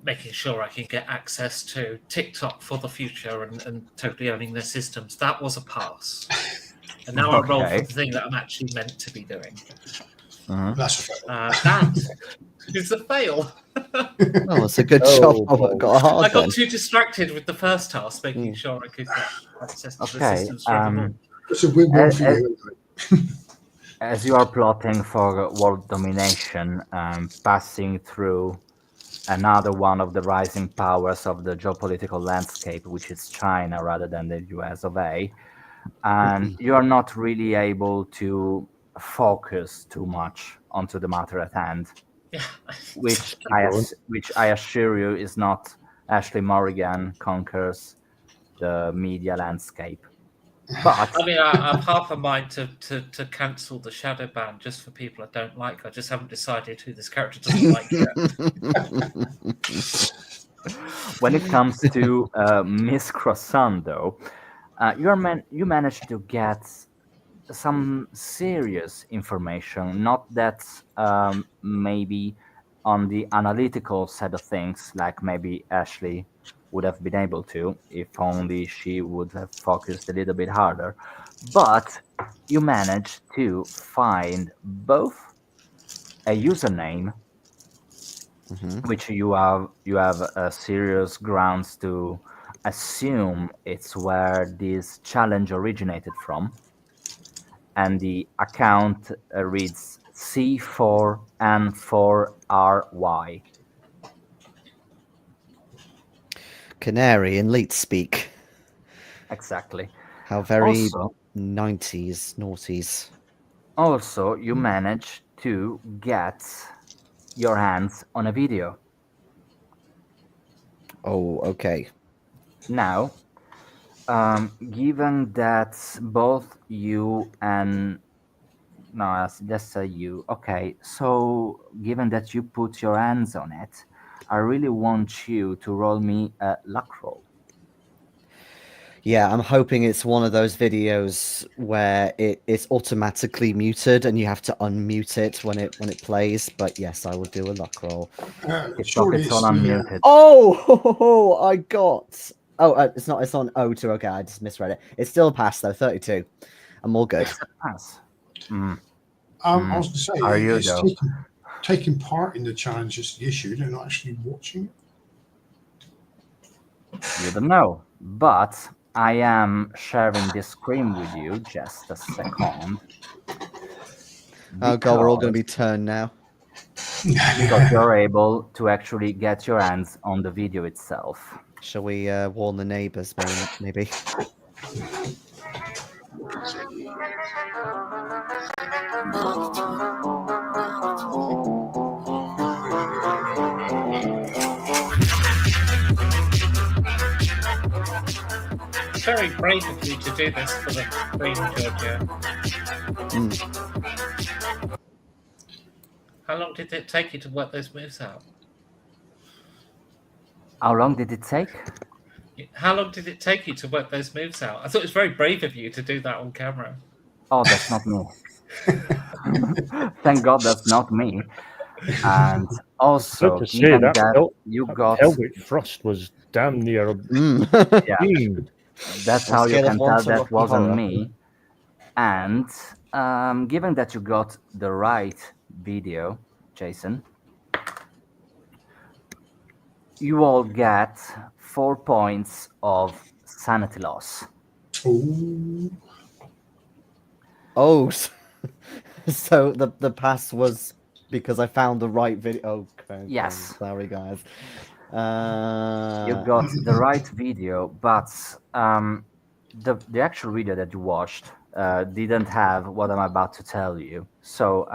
making sure I can get access to TikTok for the future and totally owning their systems, that was a pass. And now I roll for Okay. the thing that I'm actually meant to be doing. That's a fail. That is a fail. Oh, it's a good Oh, job. I boy. got a hard I got one. too distracted with the first task, making sure I could get access to the Okay. systems forevermore. It's a win-win for you. As you are plotting for world domination, passing through another one of the rising powers of the geopolitical landscape, which is China rather than the US of A, and you are not really able to focus too much onto the matter at hand, Yeah. which going. I assure you is not Ashley Morrigan conquers the media landscape. But I mean, I'm half a mind to cancel the shadow ban just for people I don't like. I just haven't decided who this character doesn't like yet. when it comes to Miss Croissant, though, You managed to get some serious information, not that maybe on the analytical side of things, like maybe Ashley would have been able to, if only she would have focused a little bit harder. But you managed to find both a username, Hmm. which you have serious grounds to assume it's where this challenge originated from, and the account reads C4N4RY. Canary in leet speak. Exactly. How very Also, 90s, noughties. you manage to get your hands on a video. Oh, okay. Now, given that both you and no, let's say you. Okay, so given that you put your hands on it, I really want you to roll me a luck roll. Yeah, I'm hoping it's one of those videos where it's automatically muted and you have to unmute it when it plays. But yes, I will do a luck roll. TikTok Surely is on it's the unmuted. Oh, I got. Oh, it's not. It's on O2. Okay, I just misread it. It's still a pass though. 32. I'm all good. It's a pass. Mm, I mm. was going to say Are you it's though? taking part in the challenge is the issue. They're not actually watching. You don't know, but I am sharing this screen with you. Just a second, Oh god, we're all going to because be turned now. you're able to actually get your hands on the video itself. Shall we warn the neighbours, maybe? It's very brave of you to do this for the Queen, Georgia. Mm. How long did it take you to work those moves out? How long did it take? How long did it take you to work those moves out? I thought it was very brave of you to do that on camera. Oh, that's not me. Thank God that's not me. And About also, to say given that that you that got, pelvic thrust was damn near Mm. yeah, obscene. that's On a how you scale of can 1 tell to that Rocky wasn't Horror. me. And given that you got the right video, Jason, you all get 4 points of sanity loss. Oh, Oh, so the pass was because I found the right video. Okay, Yes, sorry guys. you got the right video, but the actual video that you watched didn't have what I'm about to tell you. So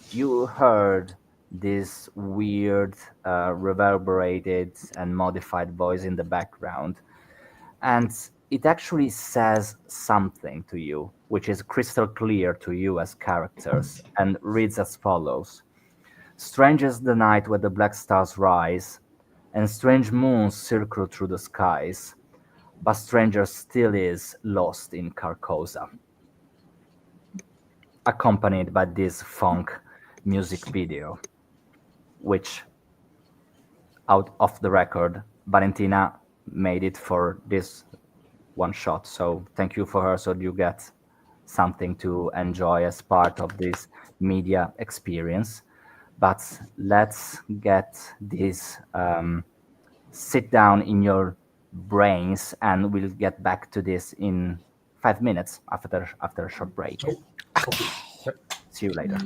you heard this weird, reverberated and modified voice in the background, and it actually says something to you, which is crystal clear to you as characters, and reads as follows: Strange is the night where the black stars rise, and strange moons circle through the skies, but stranger still is lost in Carcosa. Accompanied by this funk music video, which, out of the record, Valentina made it for this one shot. So thank you for her. So you get something to enjoy as part of this media experience. But let's get this sit down in your brains, and we'll get back to this in 5 minutes after a short break. oh, copy. See you later.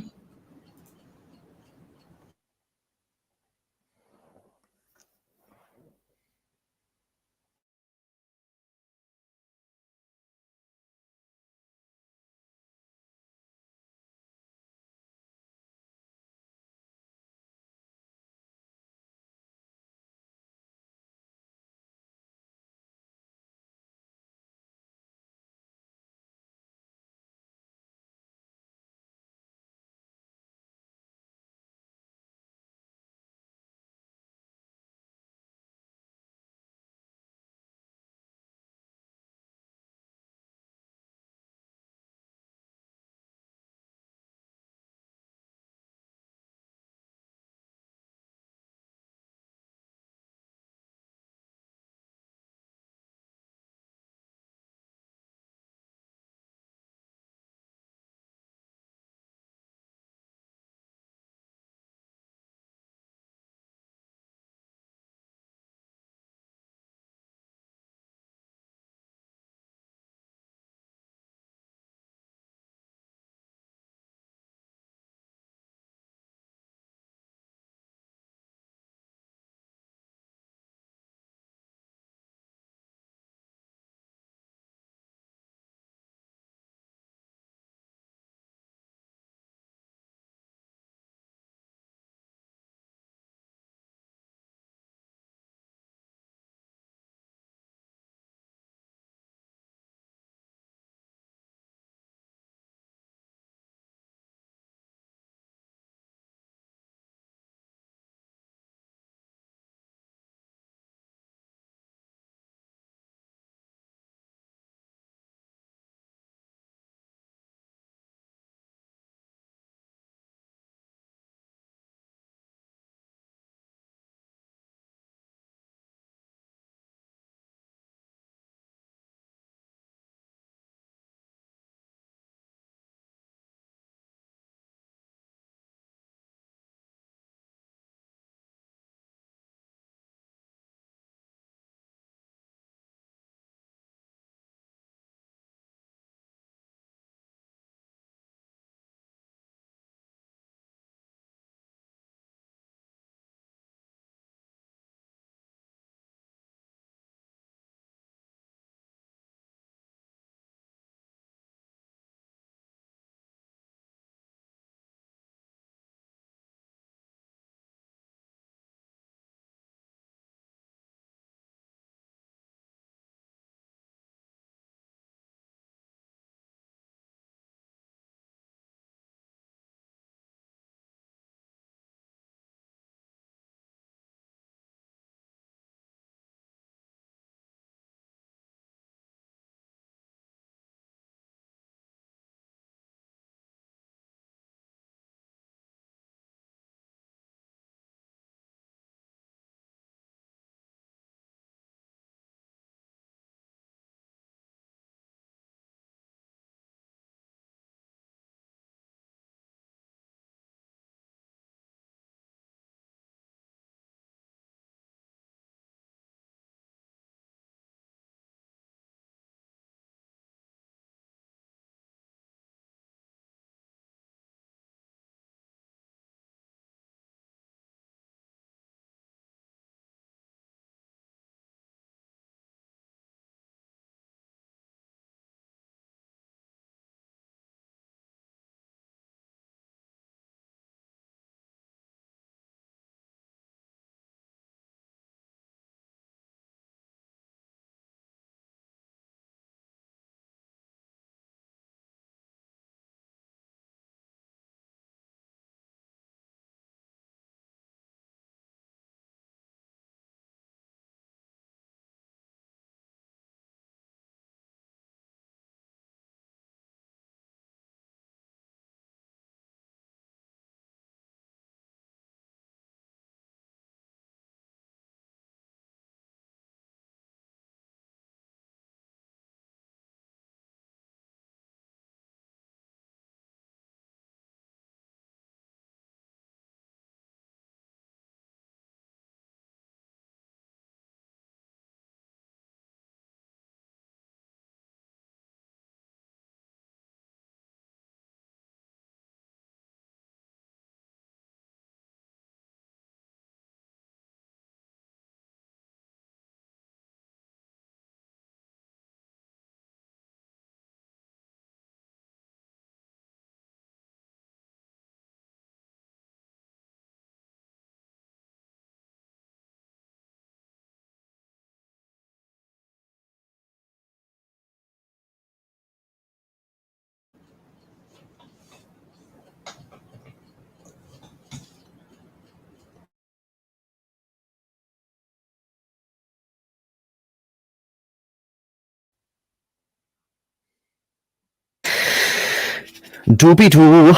Doobie doo.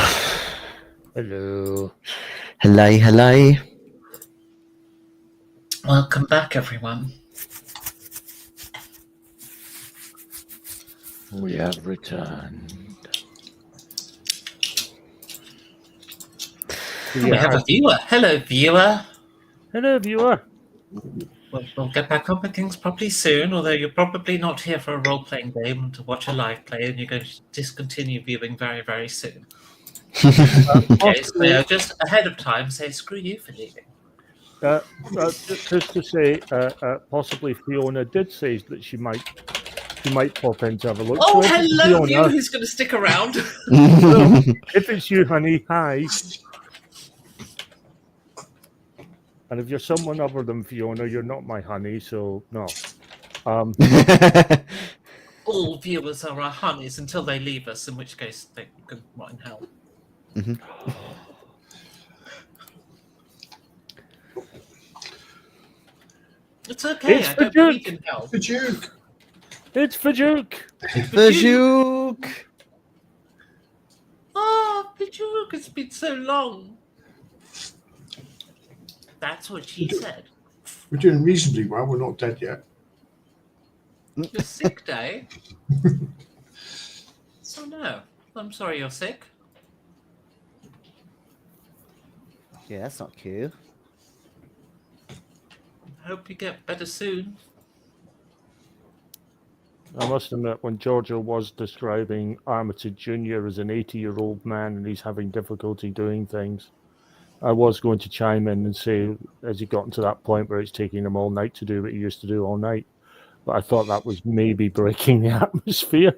Hello. Hello. Welcome back, everyone. We have returned. We have a viewer. Hello, viewer. Hello, viewer. We'll get back on with things probably soon, although you're probably not here for a role-playing game to watch a live play, and you're going to discontinue viewing very, very soon. Okay, so just ahead of time, say screw you for leaving. Just to say, possibly Fiona did say that she might pop in to have a look. Oh, So if it's hello, Fiona, you who's going to stick around. if it's you, honey, hi. And if you're someone other than Fiona, you're not my honey, so no. All viewers are our honeys until they leave us, in which case they can rot in hell. It's okay, It's I the don't believe Duke. in hell. The Duke. It's Fajuk. Fajuk. Oh, Pajuk, it's been so long. That's what she said. We're doing reasonably well. We're not dead yet. Your sick day? So no. I'm sorry you're sick. Yeah, that's not cute. I hope you get better soon. I must admit, when Giorgio was describing Armitage Jr. as an 80-year-old man and he's having difficulty doing things, I was going to chime in and say, has he gotten to that point where it's taking him all night to do what he used to do all night? But I thought that was maybe breaking the atmosphere.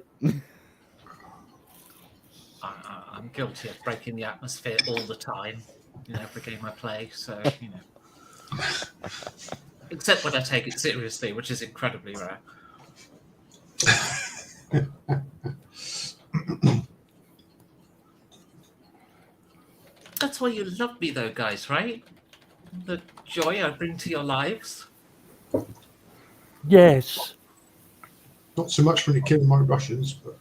I'm guilty of breaking the atmosphere all the time in every game I play, so, you know. Except when I take it seriously, which is incredibly rare. That's why you love me, though, guys, right? The joy I bring to your lives. Yes. Not so much when you're killing my Russians, but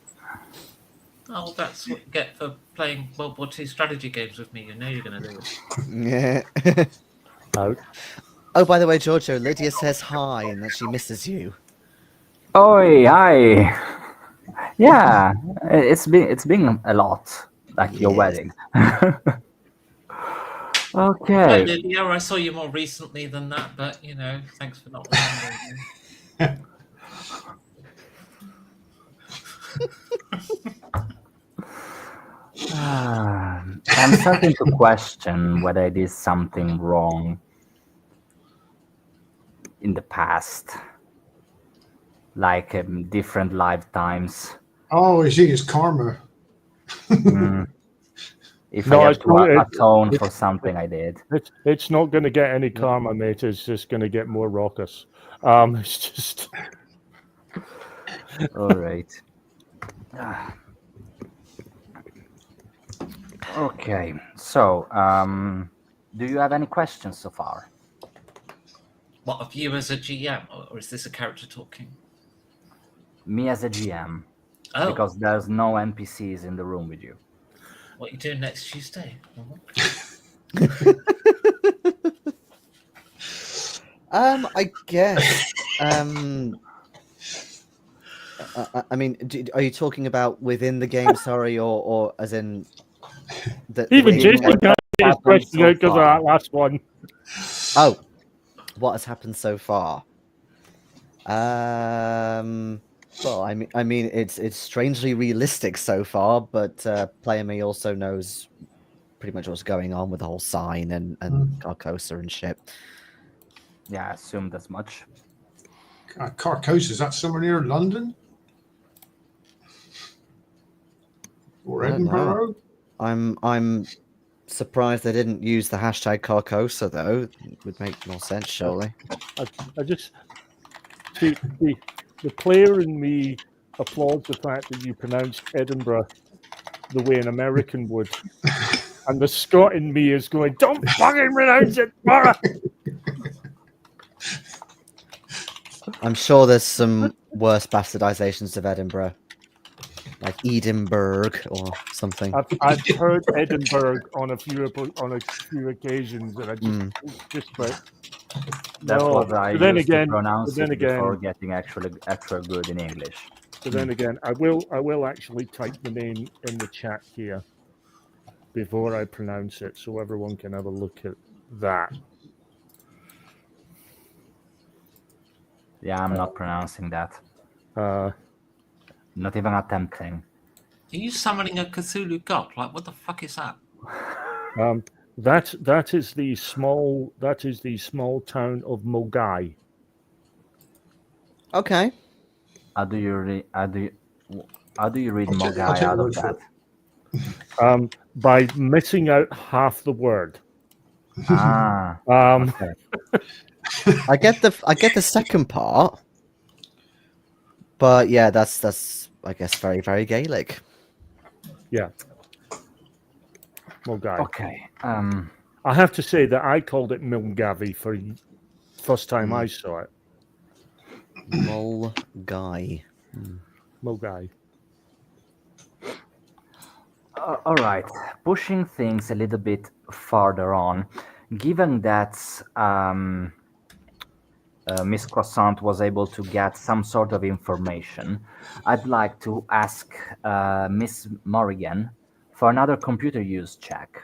Oh, that's what you get for playing World War II strategy games with me. You know you're going to lose. Yeah. Out. Oh, by the way, Giorgio, Lydia says hi and that she misses you. Oi, hi. Yeah, it's been a lot, like your Yes. wedding. Right, Okay. Lydia, I saw you more recently than that, but, you know, thanks for not remembering me. I'm starting to question whether I did something wrong in the past, like different lifetimes. oh, you see, it's karma. If No, I have it's to not- atone for something I did. It's not going to get any karma, mate. It's just going to get more raucous. It's just... All right. Okay. So, do you have any questions so far? What, of you as a GM, or is this a character talking? Me as a GM, Oh, because there's no NPCs in the room with you. what are you doing next Tuesday? I guess. I mean, are you talking about within the game? Sorry, or as in the Even game? Jason can't get his question so out because of far. that last one. Oh, what has happened so far? Well, I mean, it's strangely realistic so far, but player me also knows pretty much what's going on with the whole sign and Carcosa and shit. Yeah, I assumed as much. Carcosa, is that somewhere near London? Or I don't know. Edinburgh? I'm surprised they didn't use the hashtag Carcosa though. It would make more sense, surely. I just see the player in me applauds the fact that you pronounced Edinburgh the way an American would, and the Scot in me is going, "Don't fucking pronounce it, Mara." I'm sure there's some worse bastardizations of Edinburgh. like Edinburgh or something. I've heard Edinburgh on a few occasions, and I just like That's no. what I But then used to again, pronounce but then it before again, getting actual good in English. but then again, I will actually type the name in the chat here before I pronounce it, so everyone can have a look at that. Yeah, I'm not pronouncing that. Not even attempting. Are you summoning a Cthulhu god? Like, what the fuck is that? That is the small town of Mogai. Okay. How do you read I'll take Mogai your out of word for that? By missing out half the word. Ah, Okay. I get the second part, but yeah, that's I guess very, very Gaelic. Yeah. Mogai. okay. I have to say that I called it Milgavi for first time I saw it. Mulgai. Mogai. All right. Pushing things a little bit farther on, given that Miss Croissant was able to get some sort of information, I'd like to ask Miss Morrigan for another computer use check.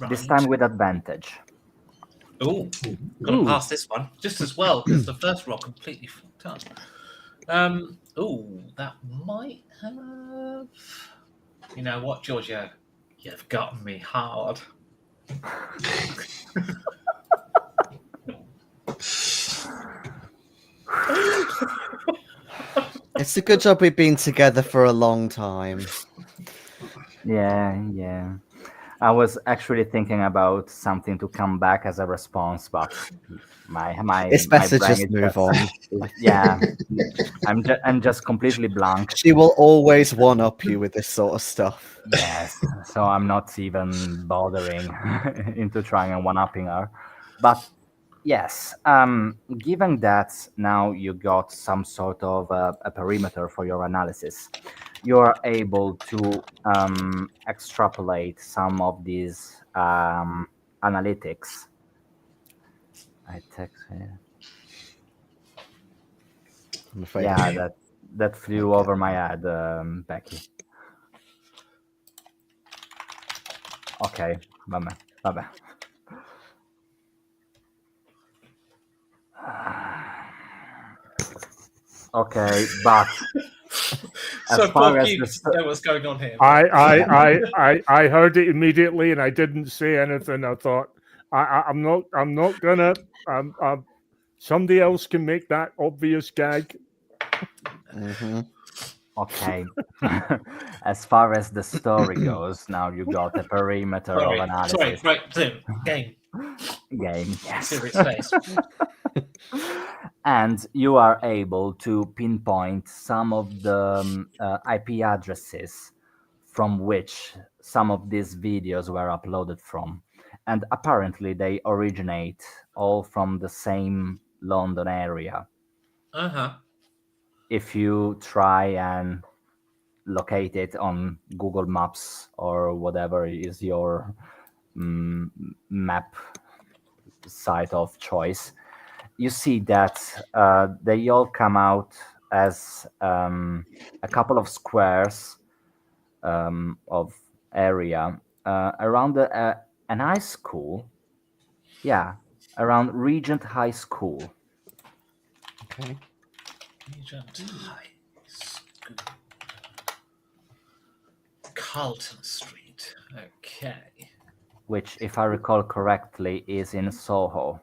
This Right. time with advantage. Oh, gonna pass this one just as well because the first roll completely fucked up. Oh, that might have. You know what, Georgia? You've gotten me hard. It's a good job we've been together for a long time. Yeah. I was actually thinking about something to come back as a response, but my It's my better brain just is move on. yeah. I'm just completely blank. She will always one up you with this sort of stuff. Yes, so I'm not even bothering into trying and one-upping her. But yes, given that now you got some sort of a perimeter for your analysis, you are able to extrapolate some of these analytics. I text here. I'm afraid. Yeah, that flew over my head, Becky. Okay, vabbè. Okay, but So, as far Bob, as you the know what's going on here. I heard it immediately and I didn't say anything. I thought I'm not gonna somebody else can make that obvious gag. okay, as far as the story goes, now you got a perimeter of analysis. Sorry, game. Game, yes. Serious face. And you are able to pinpoint some of the IP addresses from which some of these videos were uploaded from. And apparently they originate all from the same London area. If you try and locate it on Google Maps or whatever is your map site of choice, you see that they all come out as a couple of squares of area around an high school. Yeah, around Regent High School. Okay. Regent High School. Carlton Street. Okay. Which, if I recall correctly, is in Soho.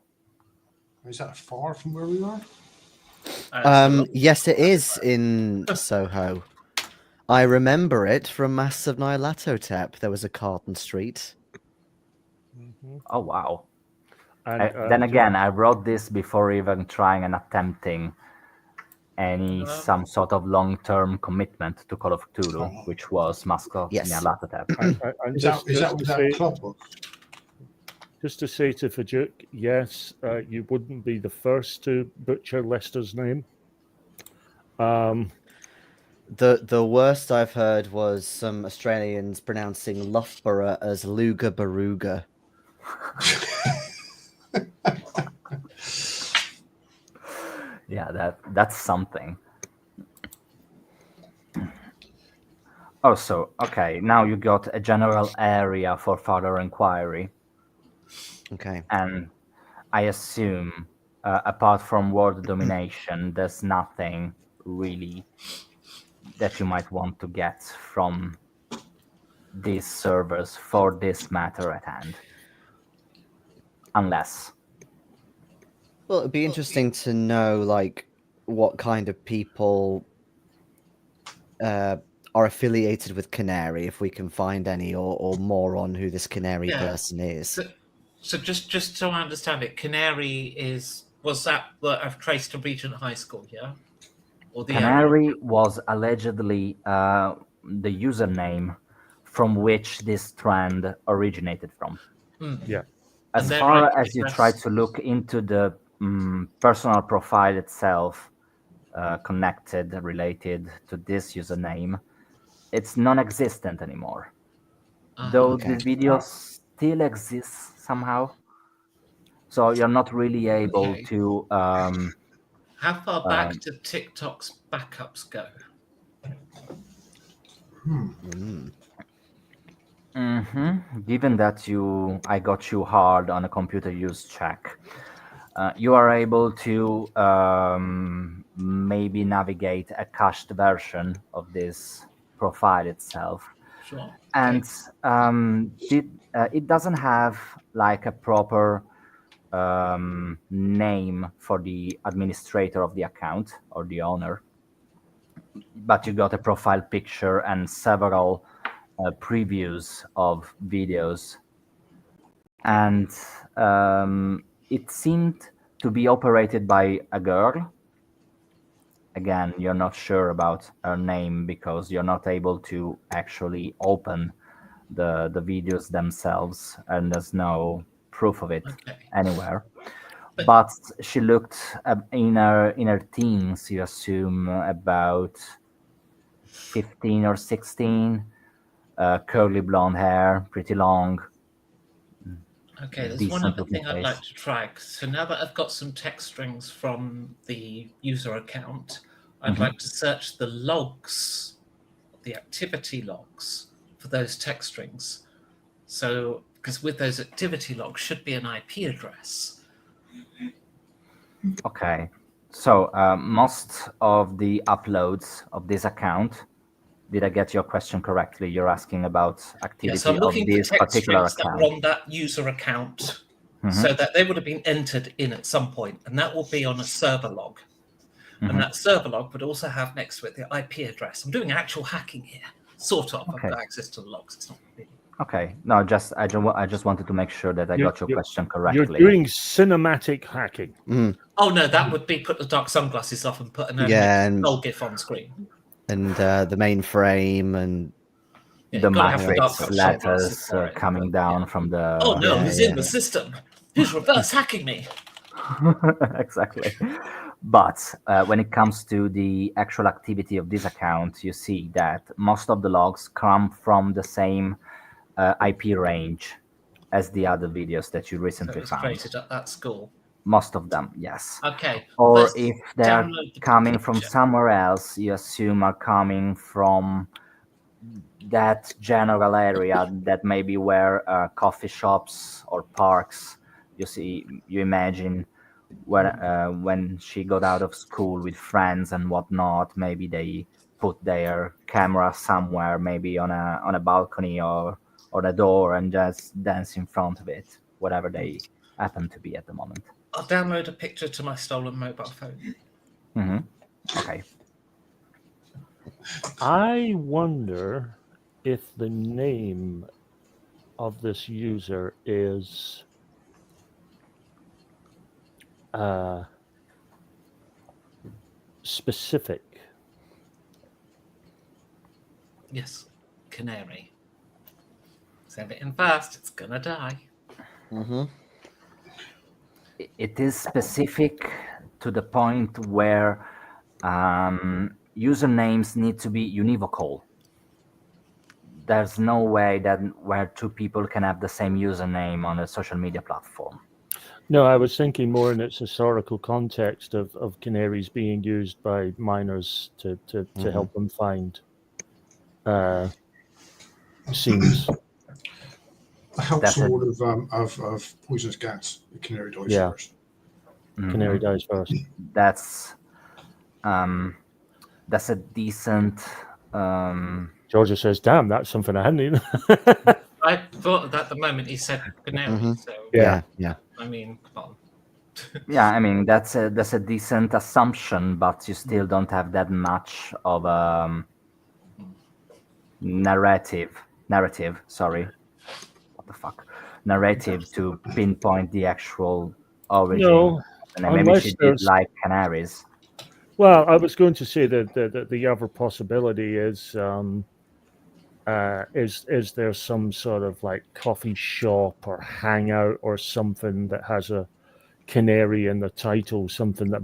Is that far from where we are? Yes, it is in Soho. I remember it from Mass of Nyarlathotep. There was a Carlton Street. Oh, wow. And Then again, I wrote this before even trying and attempting some sort of long-term commitment to Call of Cthulhu, which was Mask of Yes. Nyarlathotep. Is that what that club was? Just to say to Fajuk, yes, you wouldn't be the first to butcher Lester's name. The worst I've heard was some Australians pronouncing Loughborough as Luga Baruga. Yeah, that's something. Also, okay, now you got a general area for further inquiry, Okay. and I assume, apart from world domination, there's nothing really that you might want to get from these servers for this matter at hand. Unless. Well, it'd be interesting to know, like, what kind of people are affiliated with Canary, if we can find any, or more on who this Canary Yeah. person is. So just so I understand it, Canary was that I've traced to Regent High School, yeah? Or the area? Canary was allegedly the username from which this trend originated from. Mm. As And their far IP as you try address? to look into the personal profile itself, connected, related to this username, it's non-existent anymore. Though Okay. the video still exists somehow, so you're not really able Okay. to. How far back do TikTok's backups go? Given that I got you hard on a computer use check, you are able to maybe navigate a cached version of this profile itself, Sure. and it doesn't have like a proper name for the administrator of the account or the owner, but you got a profile picture and several previews of videos, and it seemed to be operated by a girl. Again, you're not sure about her name because you're not able to actually open the videos themselves, and there's no proof of it anywhere. But she looked in her teens, you assume about 15 or 16, curly blonde hair, pretty long. Okay, there's one Decent other looking thing I'd face. like to track. So now that I've got some text strings from the user account, I'd like to search the logs, the activity logs for those text strings. So, because with those activity logs should be an IP address. Okay, so most of the uploads of this account, did I get your question correctly? You're asking about activity Yeah, so I'm of looking for this text particular strings that account. were on that user account, so that they would have been entered in at some point, and that will be on a server log. And that server log would also have next to it the IP address. I'm doing actual hacking here, sort of. Okay. I've got access to the logs. It's not really. Okay, no, I just wanted to make sure that I got your question correctly. You're doing cinematic hacking. Oh no, that would be put the dark sunglasses off and put an and animated GIF on screen. and the mainframe and The gotta have the dark matrix sunglasses letters for it, coming down from the. Oh no, Yeah, he's yeah. in the system. He's reverse hacking me. Exactly. But when it comes to the actual activity of this account, you see that most of the logs come from the same IP range as the other videos that you So recently it was found. created at that school. Most of them, yes. Okay. Or let's if they're download the coming from picture. somewhere else, you assume are coming from that general area that maybe where coffee shops or parks. You see, you imagine when she got out of school with friends and whatnot, maybe they put their camera somewhere, maybe on a balcony or a door, and just dance in front of it, whatever they happen to be at the moment. I'll download a picture to my stolen mobile phone. Okay. I wonder if the name of this user is specific. Yes, canary. Send it in fast, it's gonna die. It is specific to the point where usernames need to be univocal. There's no way that where two people can have the same username on a social media platform. No, I was thinking more in its historical context of canaries being used by miners to help them find scenes. A help That's a- sword of poisonous gas. The canary dies Yeah. first. Canary Mhm. dies first. That's a decent. Georgia says, "Damn, that's something I hadn't even." I thought that the moment he said canary. Mhm. So Yeah. Yeah. I mean, come on. Yeah, I mean that's a decent assumption, but you still don't have that much of a narrative. Sorry, what the fuck? Narrative to pinpoint the actual origin No, of the name. Maybe unless she did there's. like canaries. Well, I was going to say that the other possibility is there some sort of like coffee shop or hangout or something that has a canary in the title, something that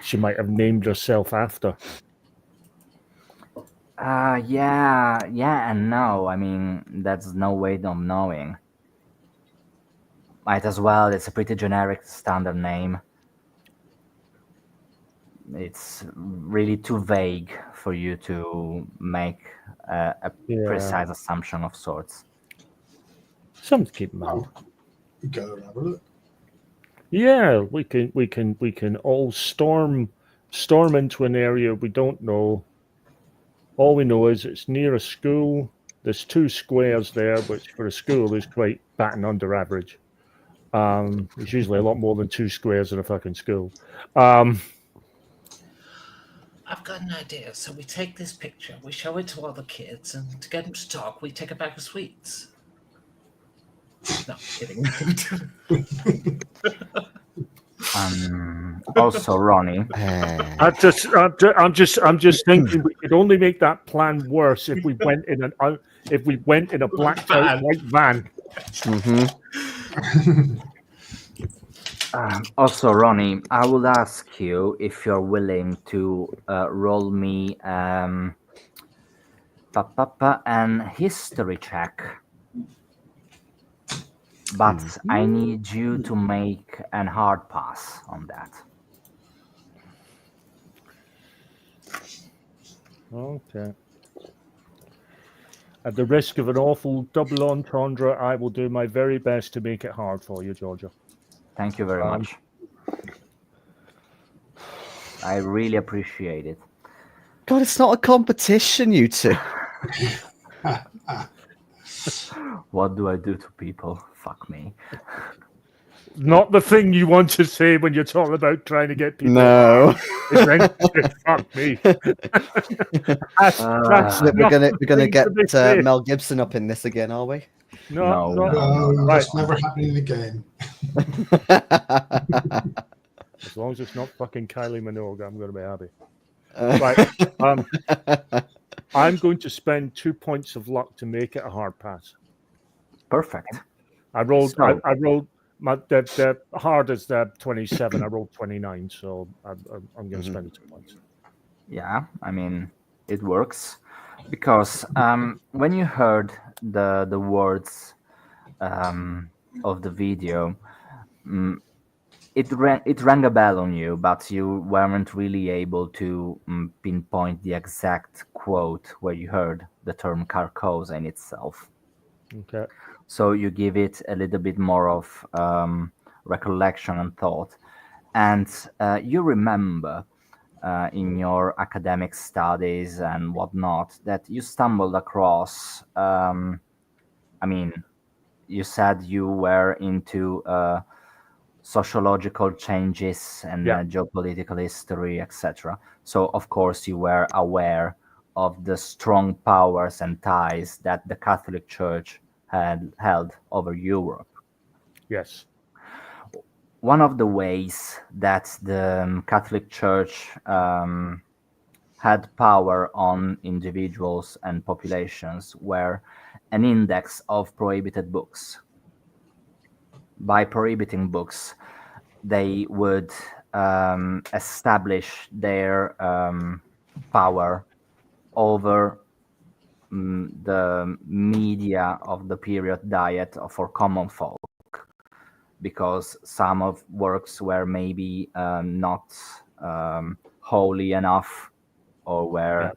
she might have named herself after. Yeah, and no. I mean, that's no way of knowing. Might as well. It's a pretty generic standard name. It's really too vague for you to make a Yeah. precise assumption of sorts. Something to keep in mind. We go and have a look. Yeah, we can all storm into an area we don't know. All we know is it's near a school. There's 2 squares there, which for a school is quite batting under average. There's usually a lot more than 2 squares in a fucking school. I've got an idea. So we take this picture, we show it to all the kids, and to get them to talk, we take a bag of sweets. No, kidding. Also, Ronnie, I'm just thinking we could only make that plan worse if we went in a blacked out Van. white van. Also, Ronnie, I would ask you if you're willing to roll me an history check. But I need you to make an hard pass on that. Okay. At the risk of an awful double entendre, I will do my very best to make it hard for you, Georgia. Thank you very much. I really appreciate it. God, it's not a competition, you two. What do I do to people? Fuck me. Not the thing you want to say when you're talking about trying to get people. No. Fuck me. We're gonna get Mel Gibson up in this again, are we? No. No, Right. that's never happening again. As long as it's not fucking Kylie Minogue, I'm going to be happy. Right. I'm going to spend 2 points of luck to make it a hard pass. Perfect. I rolled. So- I rolled. The hard is 27. I rolled 29, so I'm going to spend the 2 points. Yeah, I mean, it works because when you heard the words of the video, it rang a bell on you, but you weren't really able to pinpoint the exact quote where you heard the term Carcosa in itself. Okay. So you give it a little bit more of recollection and thought, and you remember in your academic studies and whatnot that you stumbled across. I mean, you said you were into sociological changes and Yeah. geopolitical history, etc. So, of course, you were aware of the strong powers and ties that the Catholic Church had held over Europe. Yes. One of the ways that the Catholic Church had power on individuals and populations were an index of prohibited books. By prohibiting books, they would establish their power over the media of the period diet for common folk, because some of works were maybe not holy enough, or were, Yeah.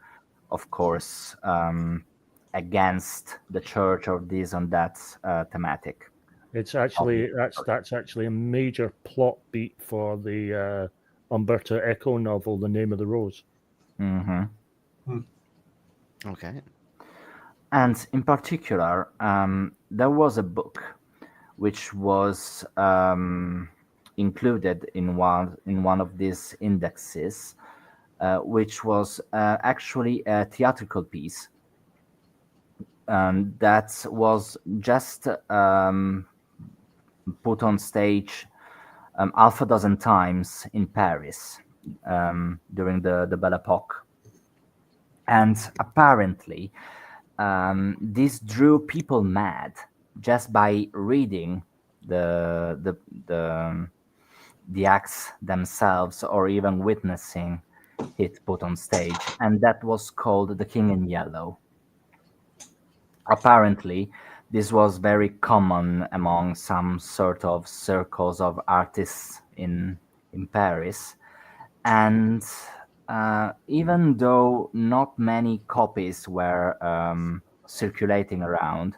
of course, against the church or this and that thematic. It's actually that's actually a major plot beat for the Umberto Eco novel, The Name of the Rose. Hmm. Okay. And in particular, there was a book which was included in one of these indexes, which was actually a theatrical piece, that was just put on stage half a dozen times in Paris during the Belle Epoque. And apparently, this drew people mad just by reading the the the, the acts themselves, or even witnessing it put on stage, and that was called The King in Yellow. Apparently, this was very common among some sort of circles of artists in Paris, and even though not many copies were circulating around,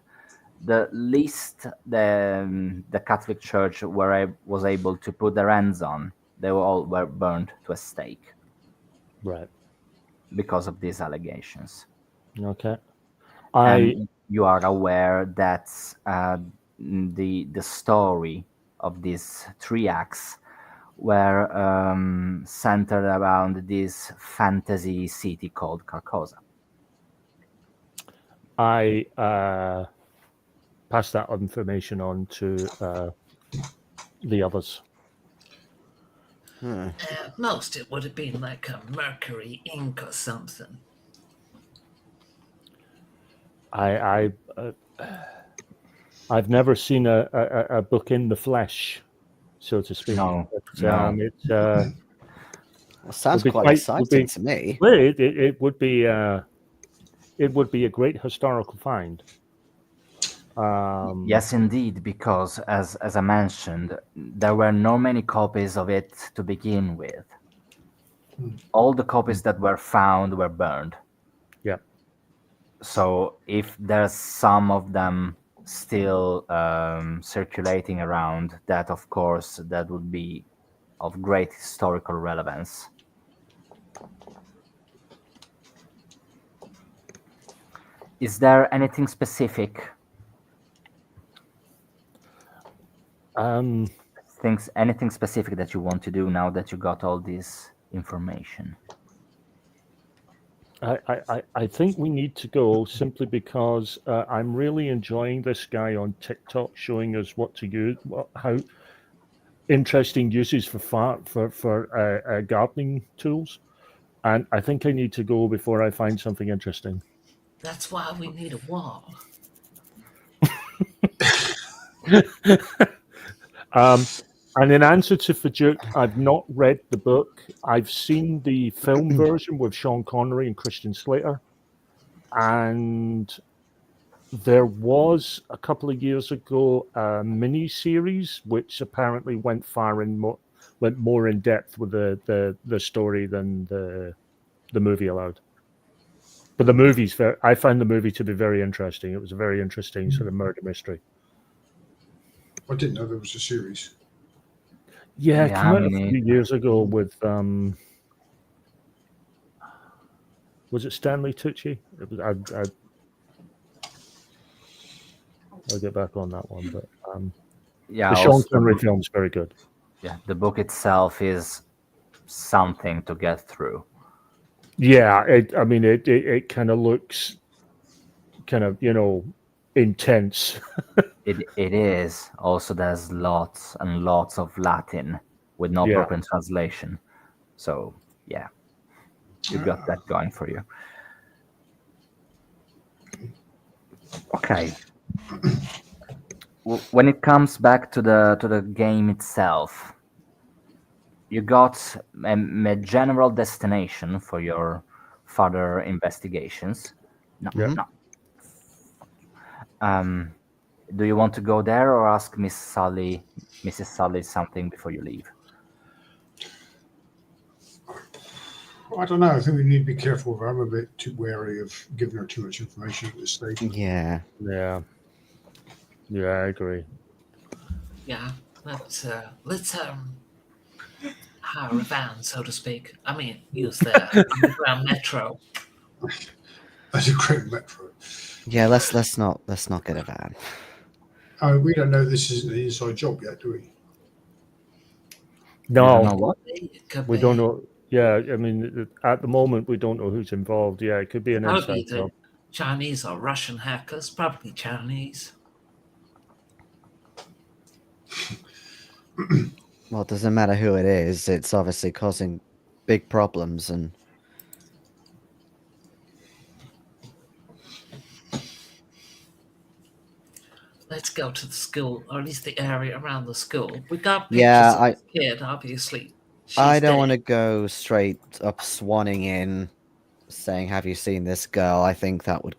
the least the Catholic Church was able to put their hands on, they all were burned to a stake Right. because of these allegations. Okay. And you are aware that the story of these three acts were centered around this fantasy city called Carcosa. I pass that information on to the others. At most, it would have been like a mercury ink or something. I've never seen a book in the flesh, so to speak. No, But, no. Well, sounds be quite quite- exciting to me. Well, it would be a great historical find. Yes, indeed, because as I mentioned, there were not many copies of it to begin with. All the copies that were found were burned. Yeah. So if there's some of them still circulating around, that of course that would be of great historical relevance. Is there anything specific? Anything specific that you want to do now that you got all this information? I think we need to go simply because I'm really enjoying this guy on TikTok showing us what to use, how interesting uses for gardening tools, and I think I need to go before I find something interesting. That's why we need a wall. And in answer to Fajuk, I've not read the book. I've seen the film version with Sean Connery and Christian Slater. And there was a couple of years ago a mini series which apparently went more in depth with the story than the movie allowed. But the movie's I found the movie to be very interesting. It was a very interesting sort of murder mystery. I didn't know there was a series. Yeah, it came out a few years ago with was it Stanley Tucci? It was, I'll get back on that one, but Yeah, the Sean Connery film's very good. Yeah, the book itself is something to get through. Yeah, it kind of looks kind of, intense. It is. Also, there's lots and lots of Latin with no broken translation. So, yeah, you got that going for you. Okay. When it comes back to the game itself, you got a general destination for your further investigations. No, Yeah. no. Do you want to go there or ask Mrs. Sully something before you leave? I don't know. I think we need to be careful of her. I'm a bit too wary of giving her too much information at this stage. Yeah. Yeah. Yeah, I agree. Yeah, let's hire a van, so to speak. I mean, use the underground metro. That's a great metro. Yeah, let's not get a van. We don't know this isn't an inside job yet, do we? You don't know No, what? It could we be. don't know. Yeah, I mean, at the moment, we don't know who's involved. Yeah, it could be an Probably inside the job. Chinese or Russian hackers. Probably Chinese. Well, it doesn't matter who it is. It's obviously causing big problems, and Let's go to the school, or at least the area around the school. We got pictures Yeah, of the kid, obviously. I She's don't dead. want to go straight up swanning in, saying, "Have you seen this girl?" I think that would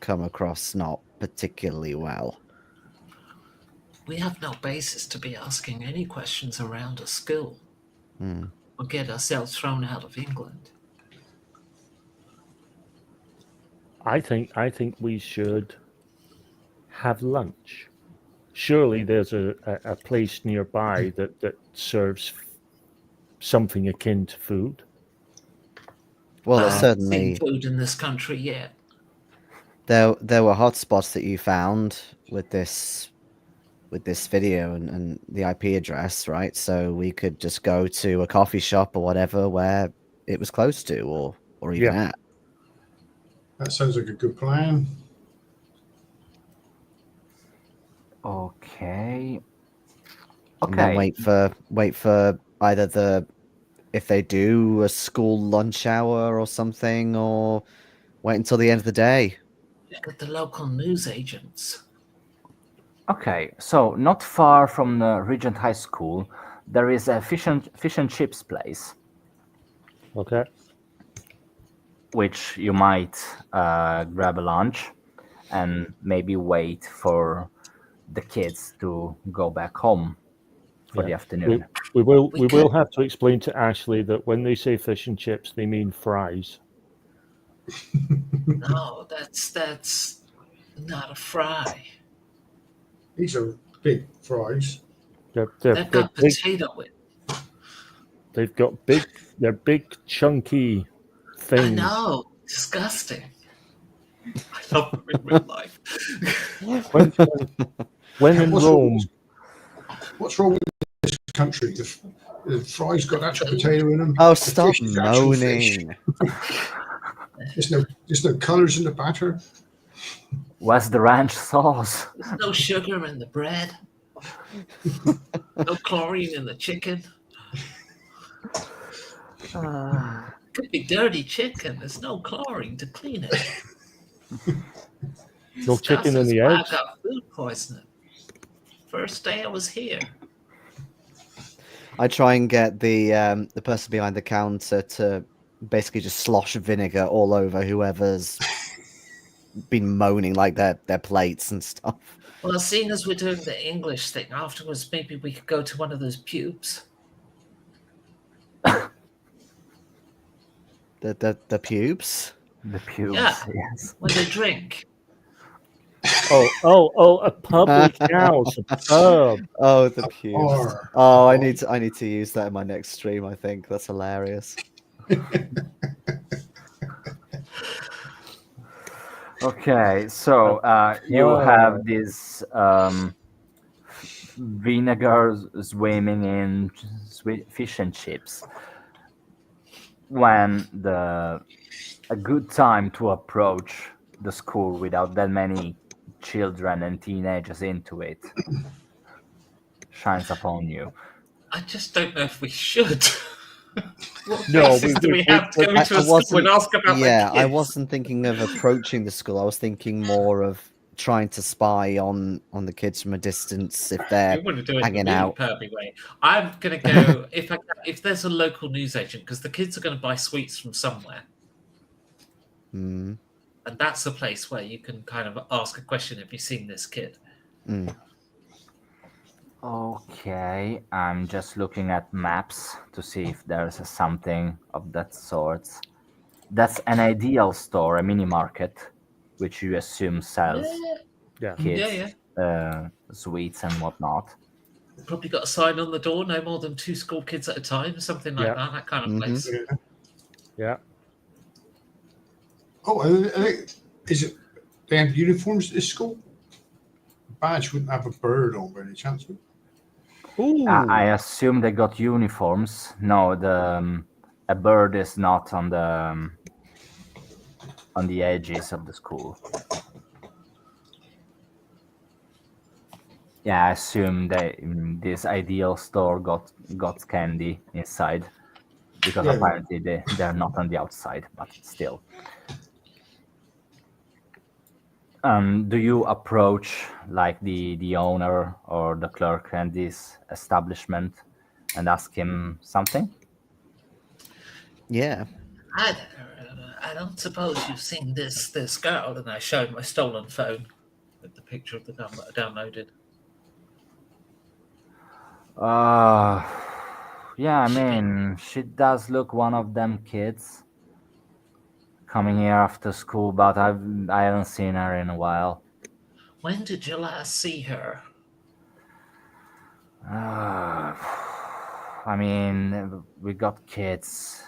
come across not particularly well. We have no basis to be asking any questions around a school. Hmm. Or get ourselves thrown out of England. I think we should have lunch. Surely there's a place nearby that serves something akin to food. Well, I it's haven't seen certainly food in this country yet. there were hotspots that you found with this video and the IP address, right? So we could just go to a coffee shop or whatever where it was close to, or even Yeah. at. That sounds like a good plan. Okay. And then Okay. wait for either if they do a school lunch hour or something, or wait until the end of the day. Look at the local news agents. Okay, so not far from the Regent High School, there is a fish and chips place, Okay. which you might grab a lunch and maybe wait for the kids to go back home for the Yeah. afternoon. We will could- have to explain to Ashley that when they say fish and chips, they mean fries. No, that's not a fry. These are big fries. They're They've got big. potato in. They've got big. They're big, chunky things. I know, disgusting. I love them in real life. When in What's Rome, What's wrong with this country? The fries got actual potato in them. Oh, The stop fish is actual fish. moaning! There's no colours in the batter. Where's the ranch sauce? There's no sugar in the bread. No chlorine in the chicken. Could be dirty chicken. There's no chlorine to clean it. no chicken in That's the why I eggs. got food poisoning. First day I was here. I try and get the person behind the counter to basically just slosh vinegar all over whoever's been moaning like their plates and stuff. Well, seeing as we're doing the English thing, afterwards maybe we could go to one of those pubes. The pubes. The pubes, Yeah. yes. When they drink. Oh, a public house, a pub. Oh, the pubes. Or Oh, I need to use that in my next stream. I think that's hilarious. Okay, so you have this vinegar swimming in fish and chips. When a good time to approach the school without that many children and teenagers into it shines upon you. I just don't know if we should. What No, basis do we have to go I- into I a school and wasn't- ask about Yeah, the I kids? wasn't thinking of approaching the school. I was thinking more of trying to spy on the kids from a distance if they're You want to do it hanging the really out. pervy way. I'm going to go if there's a local newsagent, because the kids are going to buy sweets from somewhere, Mm, and that's the place where you can kind of ask a question. Have you seen this kid? mm. Okay, I'm just looking at maps to see if there's something of that sort. That's an ideal store, a mini market, which you assume sells Yeah. kids sweets and whatnot. Probably got a sign on the door: no more than 2 school kids at a time, something like Yeah. that kind of Mhm. place. Yeah. Yeah. Oh, is it? They have uniforms at this school. Badge wouldn't have a bird on by any chance. Would it? Ooh. I assume they got uniforms. No, a bird is not on the edges of the school. Yeah, I assume this ideal store got candy inside because Yeah. apparently they're not on the outside, but still. Do you approach like the owner or the clerk in this establishment and ask him something? Yeah. I don't suppose you've seen this girl. And I showed my stolen phone with the picture of the gun that I downloaded. Yeah, I mean, she does look one of them kids coming here after school, but I haven't seen her in a while. When did you last see her? I mean, we got kids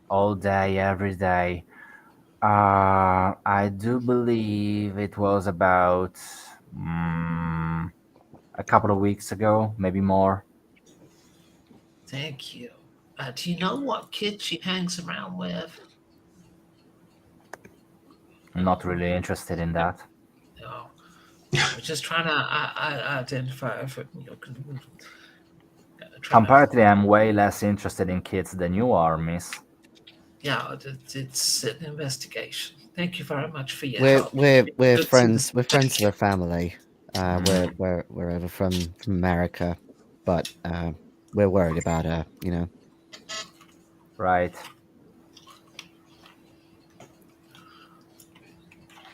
all day, every day. I do believe it was about a couple of weeks ago, maybe more. Thank you. Do you know what kid she hangs around with? I'm not really interested in that. No. We're just trying to identify if Comparatively, I'm way less interested in kids than you are, miss. Yeah, it's an investigation. Thank you very much for your We're help. we're we're Good to- friends. We're friends of her family. We're over from America, but we're worried about her. You know. Right.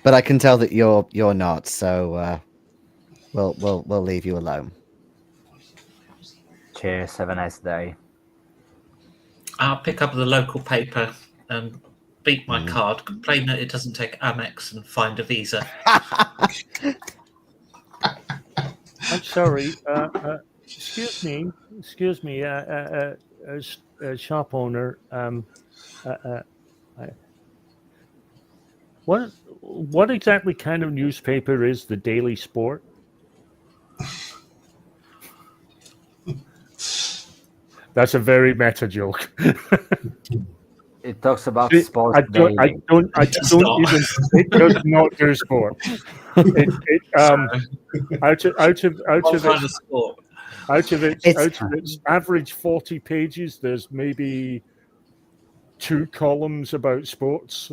But I can tell that you're not. So we'll leave you alone. Cheers. Have a nice day. I'll pick up the local paper and beat my Mm. card, complain that it doesn't take Amex, and find a Visa. I'm sorry. Excuse me. As shop owner, what exactly kind of newspaper is the Daily Sport? That's a very meta joke. It talks about See, sports I don't daily. even. It does not do sport. Out What of kind of sport? its average 40 pages, there's maybe 2 columns about sports.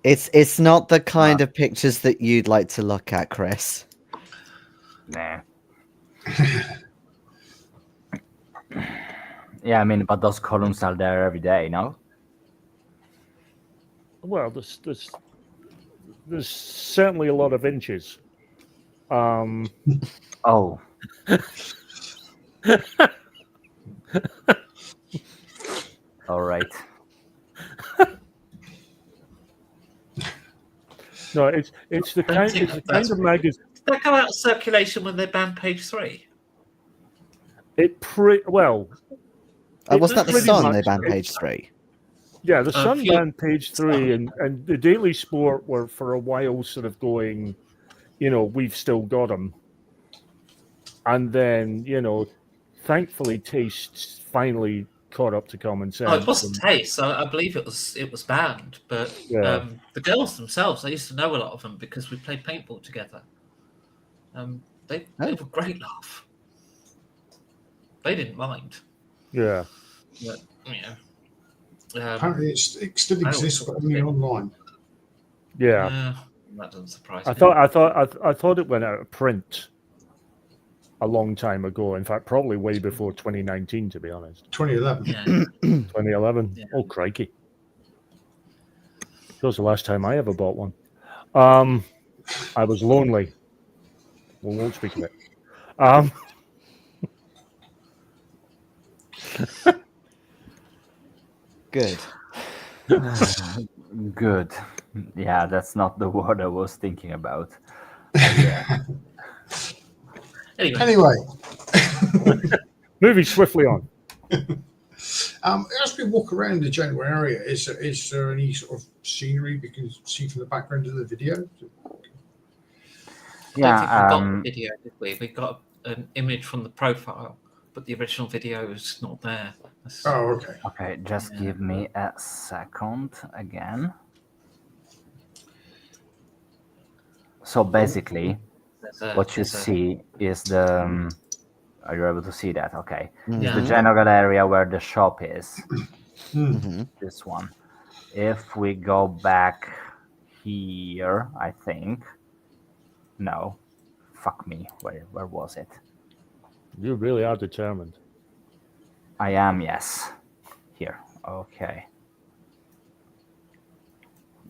It's not the kind of pictures that you'd like to look at, Chris. Nah. Yeah, I mean, but those columns are there every day, no? Well, there's certainly a lot of inches. Oh. All right. No, it's the kind of magazine. Did that go out of circulation when they banned page 3? Wasn't that the pretty Sun much- they banned page 3? Yeah, the Sun few- banned page 3, and the Daily Sport were for a while sort of going, we've still got them. And then, thankfully, tastes finally caught up to common sense. Oh, it wasn't taste. I believe it was banned, but Yeah. the girls themselves, I used to know a lot of them because we played paintball together. They were a great laugh. They didn't mind. Yeah. But, Apparently, it still exists, but only online. Yeah. That doesn't surprise I me. thought it went out of print a long time ago. In fact, probably way before 2019, to be honest. 2011. Yeah. 2011. Yeah. Oh, crikey. That was the last time I ever bought one. I was lonely. We won't speak of it. Good. Good. Yeah, that's not the word I was thinking about. Yeah. Anyway, Anyway, Moving swiftly on. as we walk around the general area, is there any sort of scenery we can see from the background of the video? I don't think we Yeah. got the video, did we? We got an image from the profile, but the original video is not there. That's- Oh, okay. Okay, just Yeah. give me a second again. So basically, there's a- what you there's a- see is the. Are you able to see that? Okay. It's the Mhm. general area where the shop is. Mhm. This one. If we go back here, I think. No. Fuck me. Where was it? You really are determined. I am, yes. Here. Okay.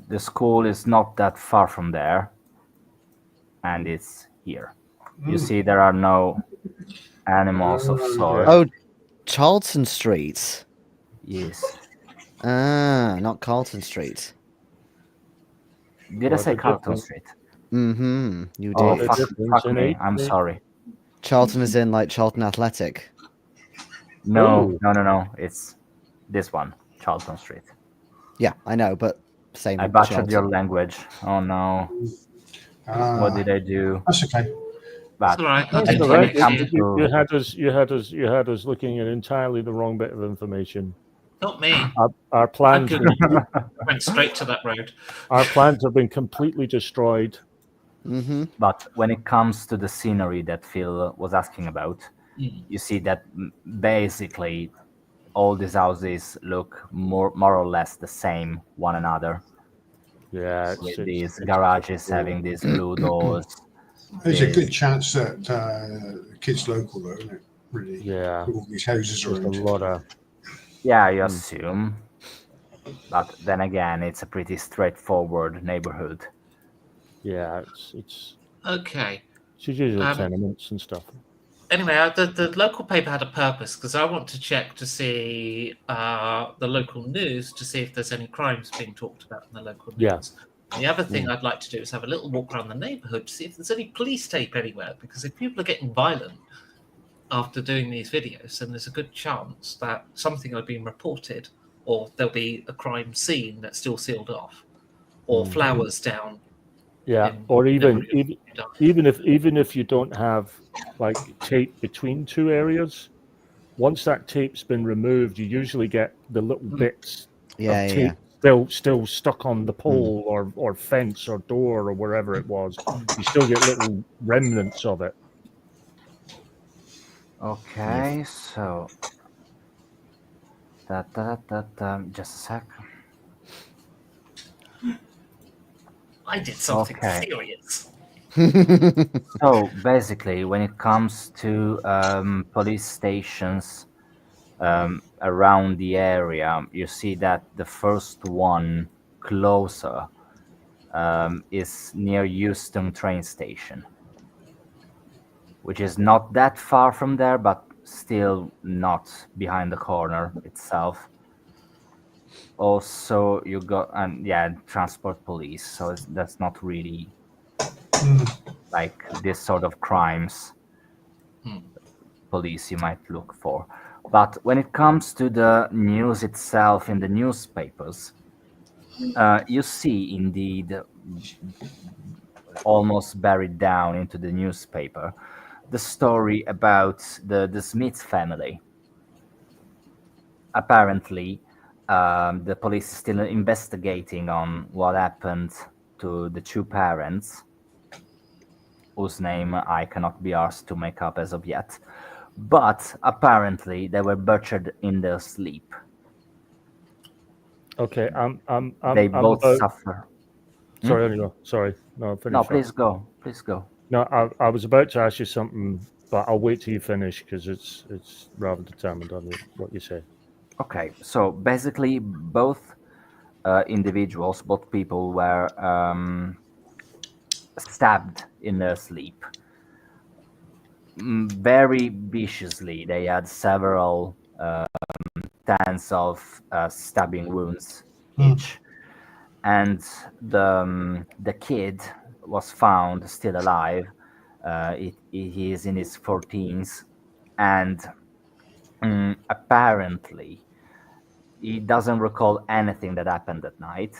The school is not that far from there. And it's here. You see there are no animals of sort. Oh, Charlton Street. Yes. Ah, not Carlton Street. Did I What say a Carlton difference. Street? Mm-hmm. You did. Oh, What a fuck, difference fuck in me. age, I'm mate. sorry. Charlton is in like Charlton Athletic. No, Oh. no. It's this one, Charlton Street. Yeah, I know, but same. I butchered Charlton. your language. Oh no. What did I do? That's okay. But It's all right. I'll That's do all it when right. it next comes year. to You had us looking at entirely the wrong bit of information. Not me. Our plans I were, went straight to that road. our plans have been completely destroyed. Mm-hmm. but when it comes to the scenery that Phil was asking about, you see that basically all these houses look more or less the same one another. Yeah, With these garages having these blue doors. There's a good chance that the kid's local, though, isn't it? Really. Yeah, With all these houses just a around. lot of Yeah, you assume. But then again, it's a pretty straightforward neighborhood. yeah. It's Okay. usually Um, tenements and stuff. Anyway, the local paper had a purpose because I want to check to see the local news to see if there's any crimes being talked about in the local news. Yeah. And the other thing I'd like to do is have a little walk around the neighbourhood to see if there's any police tape anywhere. Because if people are getting violent after doing these videos, then there's a good chance that something has been reported, or there'll be a crime scene that's still sealed off, or flowers down. Yeah, in or even neighbourhood. even if you don't have like tape between two areas, once that tape's been removed, you usually get the little bits Yeah, of yeah. tape still stuck on the pole or fence or door or wherever it was. You still get little remnants of it. Okay, so just a sec. I did something Okay. serious. So basically, when it comes to police stations around the area, you see that the first one closer is near Euston train station, which is not that far from there, but still not behind the corner itself. Also, you got transport police, so that's not really like this sort of crimes police you might look for. But when it comes to the news itself in the newspapers, you see indeed almost buried down into the newspaper the story about the Smith family. Apparently, the police is still investigating on what happened to the two parents, whose name I cannot be asked to make up as of yet. But apparently, they were butchered in their sleep. Okay, They both suffer. Sorry, anyway. Sorry. No, finish. No, up. please go. Please go. No, I was about to ask you something, but I'll wait till you finish because it's rather determined on what you say. Okay, so basically, both individuals, both people were stabbed in their sleep. Very viciously. They had several tens of stabbing wounds each, and the kid was found still alive. He is in his 14s, and apparently he doesn't recall anything that happened at night,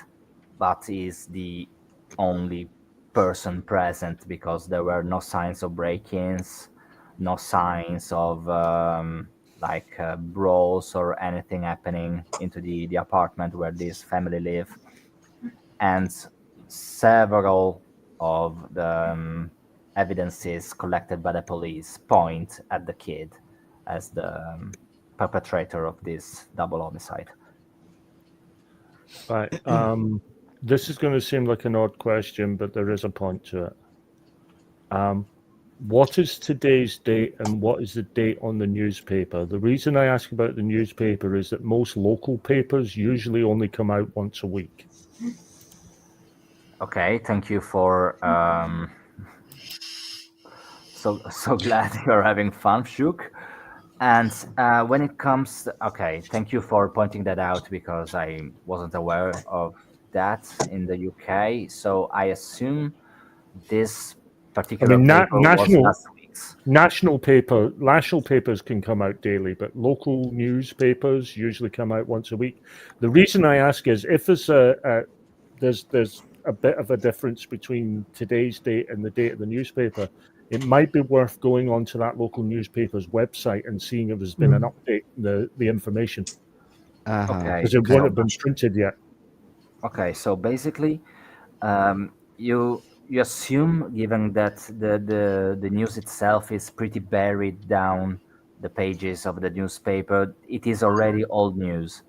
but is the only person present because there were no signs of break-ins, no signs of brawls or anything happening into the apartment where this family live, and several of the evidences collected by the police point at the kid as the perpetrator of this double homicide. Right. This is going to seem like an odd question, but there is a point to it. What is today's date and what is the date on the newspaper? The reason I ask about the newspaper is that most local papers usually only come out once a week. Okay, thank you for so glad you're having fun, Shuk. And when it comes, okay, thank you for pointing that out because I wasn't aware of that in the UK. So I assume this particular paper was last week's. National papers can come out daily, but local newspapers usually come out once a week. The reason I ask is if there's there's a bit of a difference between today's date and the date of the newspaper, it might be worth going onto that local newspaper's website and seeing if there's been an update in the information. Okay, because it won't have been printed yet. Okay, so basically, you assume, given that the news itself is pretty buried down the pages of the newspaper, it is already old news.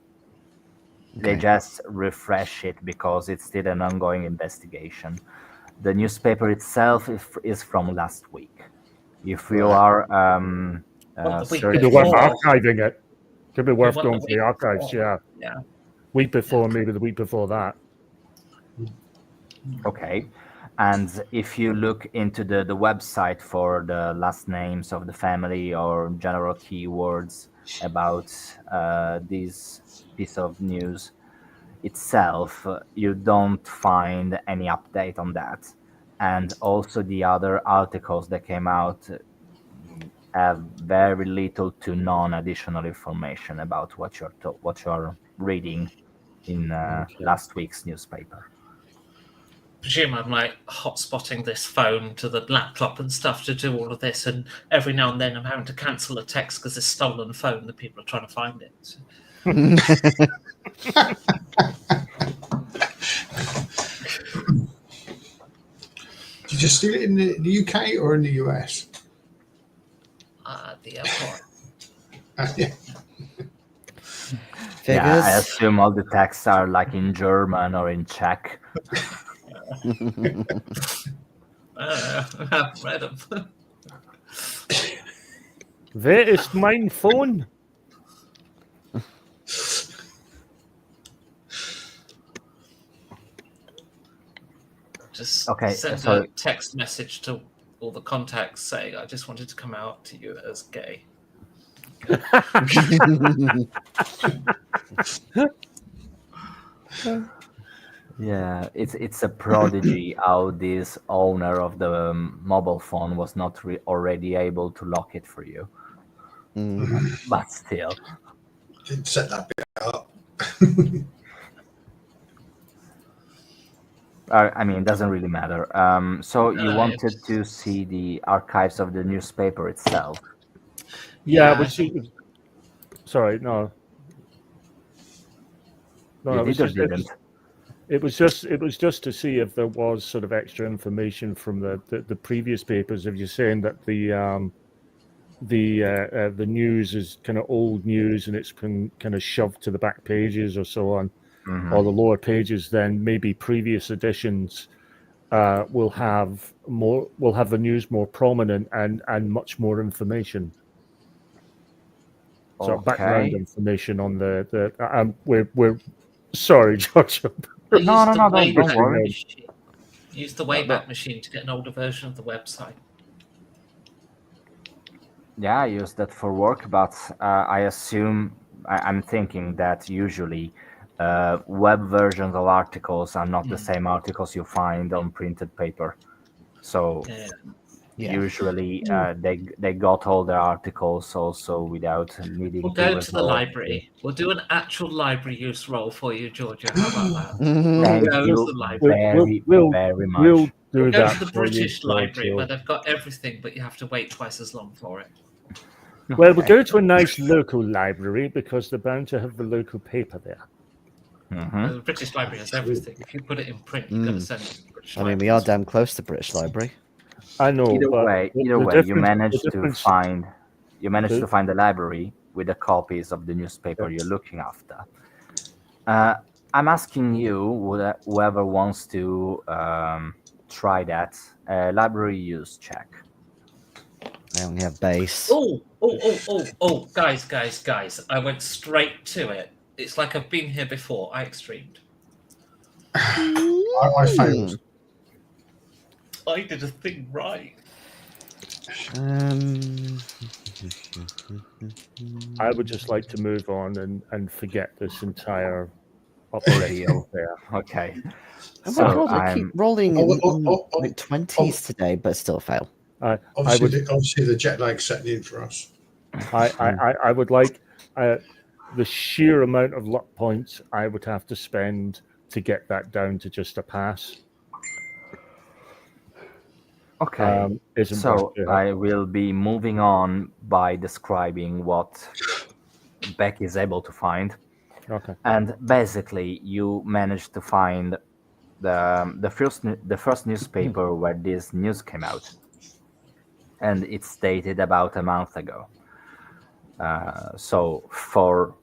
They Okay. just refresh it because it's still an ongoing investigation. The newspaper itself is from last week. If you are Well, the week Could be searching, worth before. archiving it. Could be worth what going the to the week archives. before. Yeah, Yeah. week before, maybe the week before that. okay, and if you look into the website for the last names of the family or general keywords about this piece of news itself, you don't find any update on that. And also the other articles that came out have very little to none additional information about what you're reading in last week's newspaper. Presume I'm like hotspotting this phone to the laptop and stuff to do all of this, and every now and then I'm having to cancel a text because it's stolen phone. The people are trying to find it. So. Did you steal it in the UK or in the US? The airport. Yeah. Figures. Yeah, I assume all the texts are like in German or in Czech. I haven't read them. Where is mein phone? Just Okay, send so- a text message to all the contacts saying, I just wanted to come out to you as gay. Yeah, it's a prodigy how this owner of the mobile phone was not already able to lock it for you. But still, Didn't set that bit up. I mean, it doesn't really matter. So you No, wanted it's- to see the archives of the newspaper itself. Yeah, Yeah, but sorry, no. No, You it was did or just, didn't? it was just to see if there was sort of extra information from the previous papers. If you're saying that the news is kind of old news and it's been kind of shoved to the back pages or so on, Mhm. or the lower pages, then maybe previous editions will have the news more prominent and much more information. So background Okay. information on we're sorry, George. I No, use no, the no, don't Wayback worry. Machine. Use the Wayback Machine to get an older version of the website. Yeah, I use that for work, but I assume I'm thinking that usually web versions of articles are not the same articles you find on printed paper. So Yeah. Yeah. usually they got all their articles also without needing We'll to go to the resort library. We'll do an actual library use role for you, Georgia. How about that? Thank Go to you the library. very, We'll very we'll much. do Go that to the for you, British Library where George. they've got everything, but you have to wait twice as long for it. Well, we'll Okay. go to a nice local library because they're bound to have the local paper there. Mhm. The British Library has everything. If you put it in print, you've got to send it to the British I mean, Library. we are damn close to British Library. I know, Either but way, the, either the way, you difference, managed the to difference, find the, the library with the copies of the newspaper you're looking after. I'm asking you, whoever wants to try that, library use check. I only have base. Oh, guys. I went straight to it. It's like I've been here before. I extremed. I failed. I did a thing right. I would just like to move on and forget this entire Ordeal. operation there. Okay. Oh my So god, I keep I'm rolling Oh, like 20s today, but still fail. I obviously, would obviously the jet lag setting in for us. I would like the sheer amount of luck points I would have to spend to get that down to just a pass. okay. Isn't So worth it. I will be moving on by describing what Beck is able to find. Okay. And basically, you managed to find the first newspaper where this news came out, and it's dated about a month ago. So for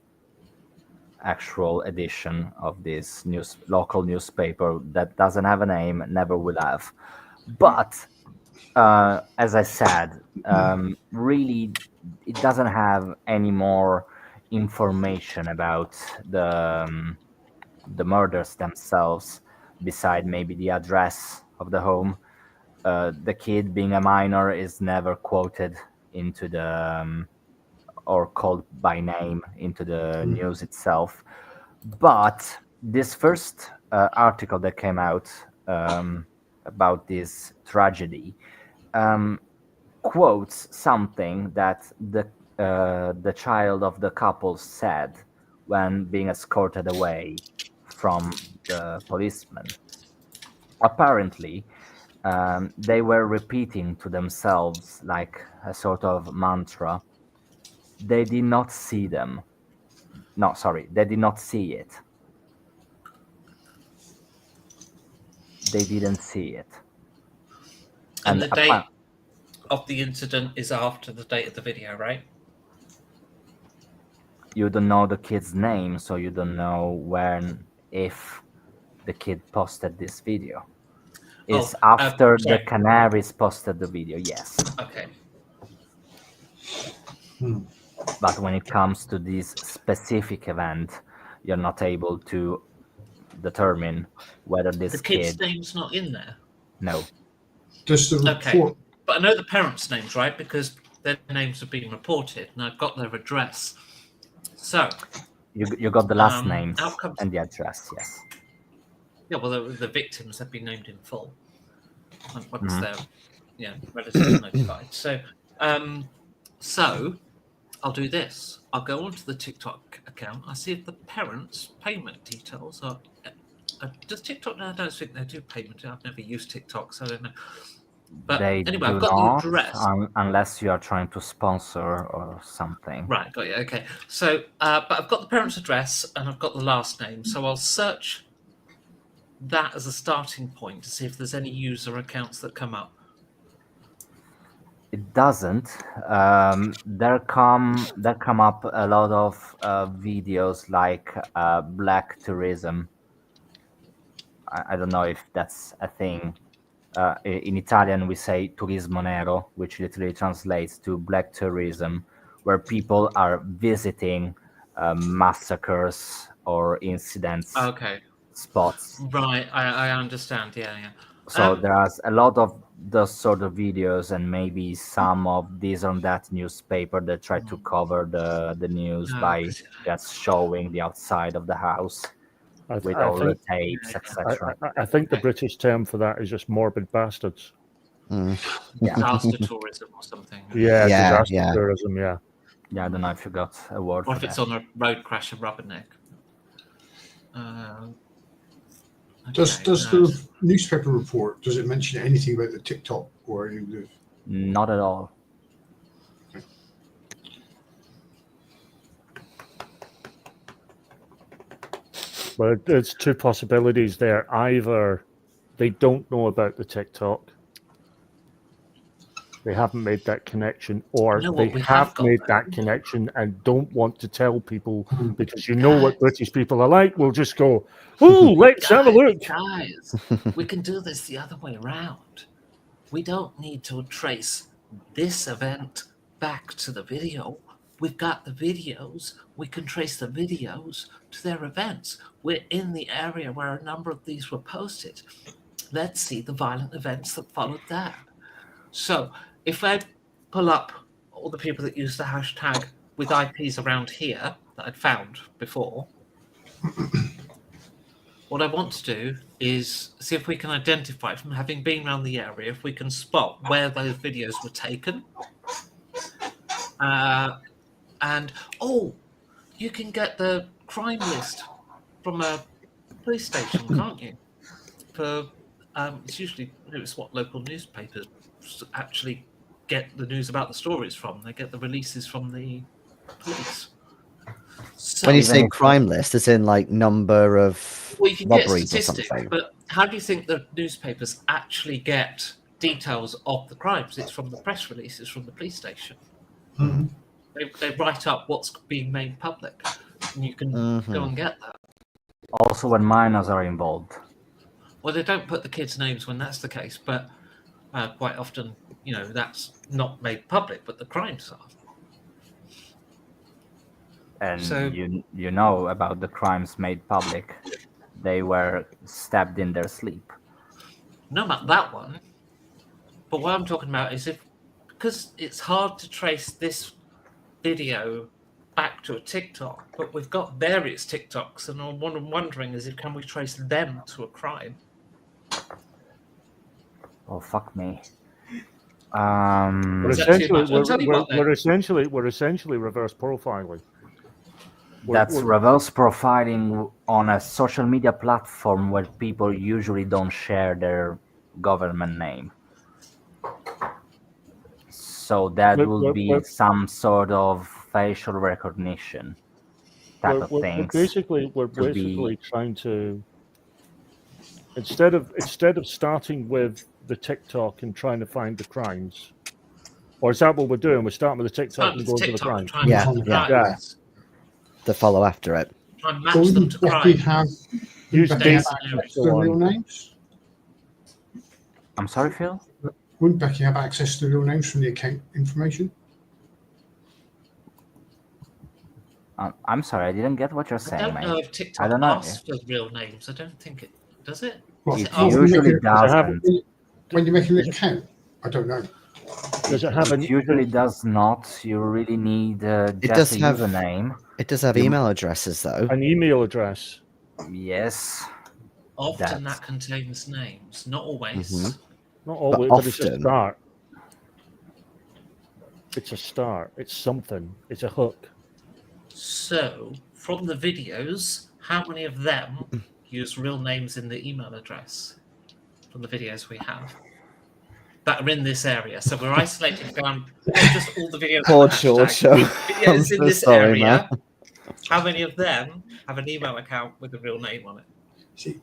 actual edition of this local newspaper that doesn't have a name, never will have. But as I said, really, it doesn't have any more information about the murders themselves, beside maybe the address of the home. The kid, being a minor, is never quoted into the or called by name into the news itself. But this first article that came out about this tragedy quotes something that the child of the couple said when being escorted away from the policeman. Apparently, they were repeating to themselves like a sort of mantra. They did not see them. No, sorry, they did not see it. They didn't see it. And And the date of the incident is after the date of the video, right? you don't know the kid's name, so you don't know when, if the kid posted this video. It's after the sorry. Canaries posted the video, yes. Okay. But when it comes to this specific event, you're not able to determine whether this The kid's kid. name's not in there. No. Does the Okay. report? But I know the parents' names, right? Because their names have been reported and I've got their address. So You got the last names outcomes. and the address, yes. Yeah, well, the victims have been named in full once they're relatives notified. So, so I'll do this. I'll go onto the TikTok account. I'll see if the parents' payment details are. Does TikTok? No, I don't think they do payment. I've never used TikTok, so I don't know. But They anyway, do I've got not, the address. unless you are trying to sponsor or something. Right, got you. Okay, so but I've got the parents' address and I've got the last name, so I'll search that as a starting point to see if there's any user accounts that come up. It doesn't. There come up a lot of videos like black tourism. I don't know if that's a thing. In Italian, we say turismo nero, which literally translates to black tourism, where people are visiting massacres or incidents Okay, spots. right. I understand. Yeah, yeah. So there's a lot of those sort of videos, and maybe some of this or that newspaper that try to cover the news No, by just showing the outside of the house I, with I all the think tapes, etc. I think the British term for that is just morbid bastards. Mm. disaster tourism or something. Yeah, Yeah, disaster yeah. tourism. Yeah. Yeah, I don't know if you got a word Or for if it's that. on a road crash and rubberneck. Does Okay, the newspaper report, does it mention anything about the TikTok where you live? Not at all. But there's two possibilities there. Either they don't know about the TikTok, they haven't made that connection, or You know they what we have have got, made that though? connection and don't want to tell people Mhm. because you know what Guys. British people are like. We'll just go, "Oh, let's have a look." Guys, we can do this the other way around. We don't need to trace this event back to the video. We've got the videos. We can trace the videos to their events. We're in the area where a number of these were posted. Let's see the violent events that followed that. So, if I pull up all the people that use the hashtag with IPs around here that I'd found before, what I want to do is see if we can identify, from having been around the area, if we can spot where those videos were taken. And you can get the crime list from a police station, can't you? For it's what local newspapers actually get the news about the stories from. They get the releases from the police. So, When you Even say if- crime list, it's in like number of well, you can get robberies or statistics, something. but how do you think the newspapers actually get details of the crimes? It's from the press releases from the police station. Mhm. They write up what's being made public, and you can go and get that. Also, when minors are involved. Well, they don't put the kids' names when that's the case, but quite often, that's not made public, but the crimes are. And So- you know about the crimes made public. They were stabbed in their sleep. No, about that one. But what I'm talking about is because it's hard to trace this video back to a TikTok, but we've got various TikToks, and what I'm wondering is can we trace them to a crime? Oh, fuck me. We're Is that too essentially much? I'll tell you what, then. we're essentially reverse profiling. That's we're- reverse profiling on a social media platform where people usually don't share their government name. So that We're- will we're- be we're- some sort of facial recognition type of we're things. basically to be- trying to instead of starting with the TikTok and trying to find the crimes, or is that what we're doing? We're starting with the TikTok Start and with going to the TikTok and crimes. try and Yeah, find the yeah. crimes. To follow after it. Try and But match them wouldn't to Becky crimes. Use Becky have dates access and to so the real on. names? I'm sorry, Phil? Wouldn't Becky have access to the real names from the account information? I'm sorry, I didn't get what you're I saying, don't know mate. if TikTok don't know. asks for real names. I don't think it does it. Well, Is It it asking- usually Does it have- doesn't. When you're making an account, I don't know. Does it have It usually does not. You really need It just does a have- username. It does have You- email addresses though. an email address? Yes. Often That's- that contains names, not always. Mhm. Not always, but it's a often. start. It's a start. It's something. It's a hook. So, from the videos, how many of them use real names in the email address? From the videos we have that are in this area. So we're isolating down not just all the videos. Poor with the hashtag, Giorgio. videos I'm in so this sorry, area. man. How many of them have an email account with a real name on it? See,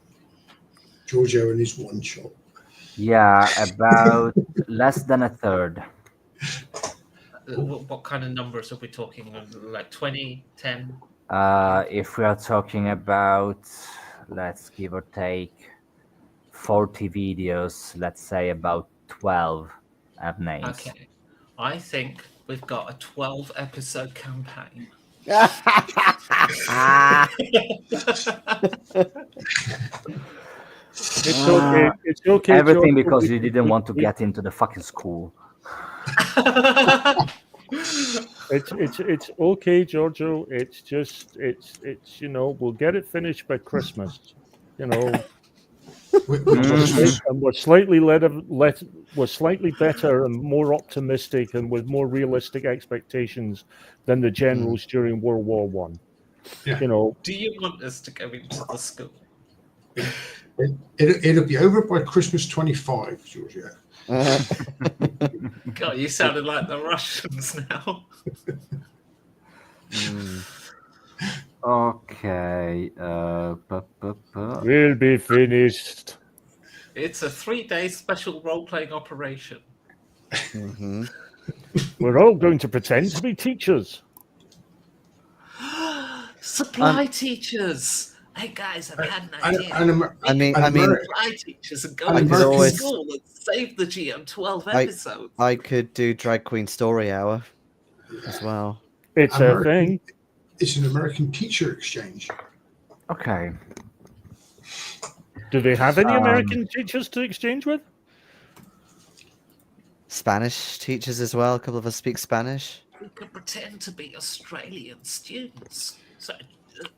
Giorgio and his one shot. Yeah, about less than a third. What kind of numbers are we talking? Like 20, 10? If we are talking about, let's give or take 40 videos, let's say about 12 have names. Okay. I think we've got a 12 episode campaign. It's okay. It's okay. Everything George, because you didn't want to get into the fucking school. It's okay, Giorgio. It's just it's we'll get it finished by Christmas. And we're slightly we're slightly better and more optimistic and with more realistic expectations than the generals during World War One. Yeah. Do you want us to go into the school? It'll be over by Christmas 25, Giorgio. God, you sounded like the Russians now. Okay. We'll be finished. It's a 3-day special role-playing operation. Mhm. We're all going to pretend to be teachers. Supply teachers. Hey guys, I've had an idea. I mean, Supply teachers and go I into could always- school and save the GM 12 episodes. I could do Drag Queen Story Hour as well. It's a thing. It's an American teacher exchange. Okay. Do they have any American teachers to exchange with? Spanish teachers as well. A couple of us speak Spanish. We could pretend to be Australian students. So,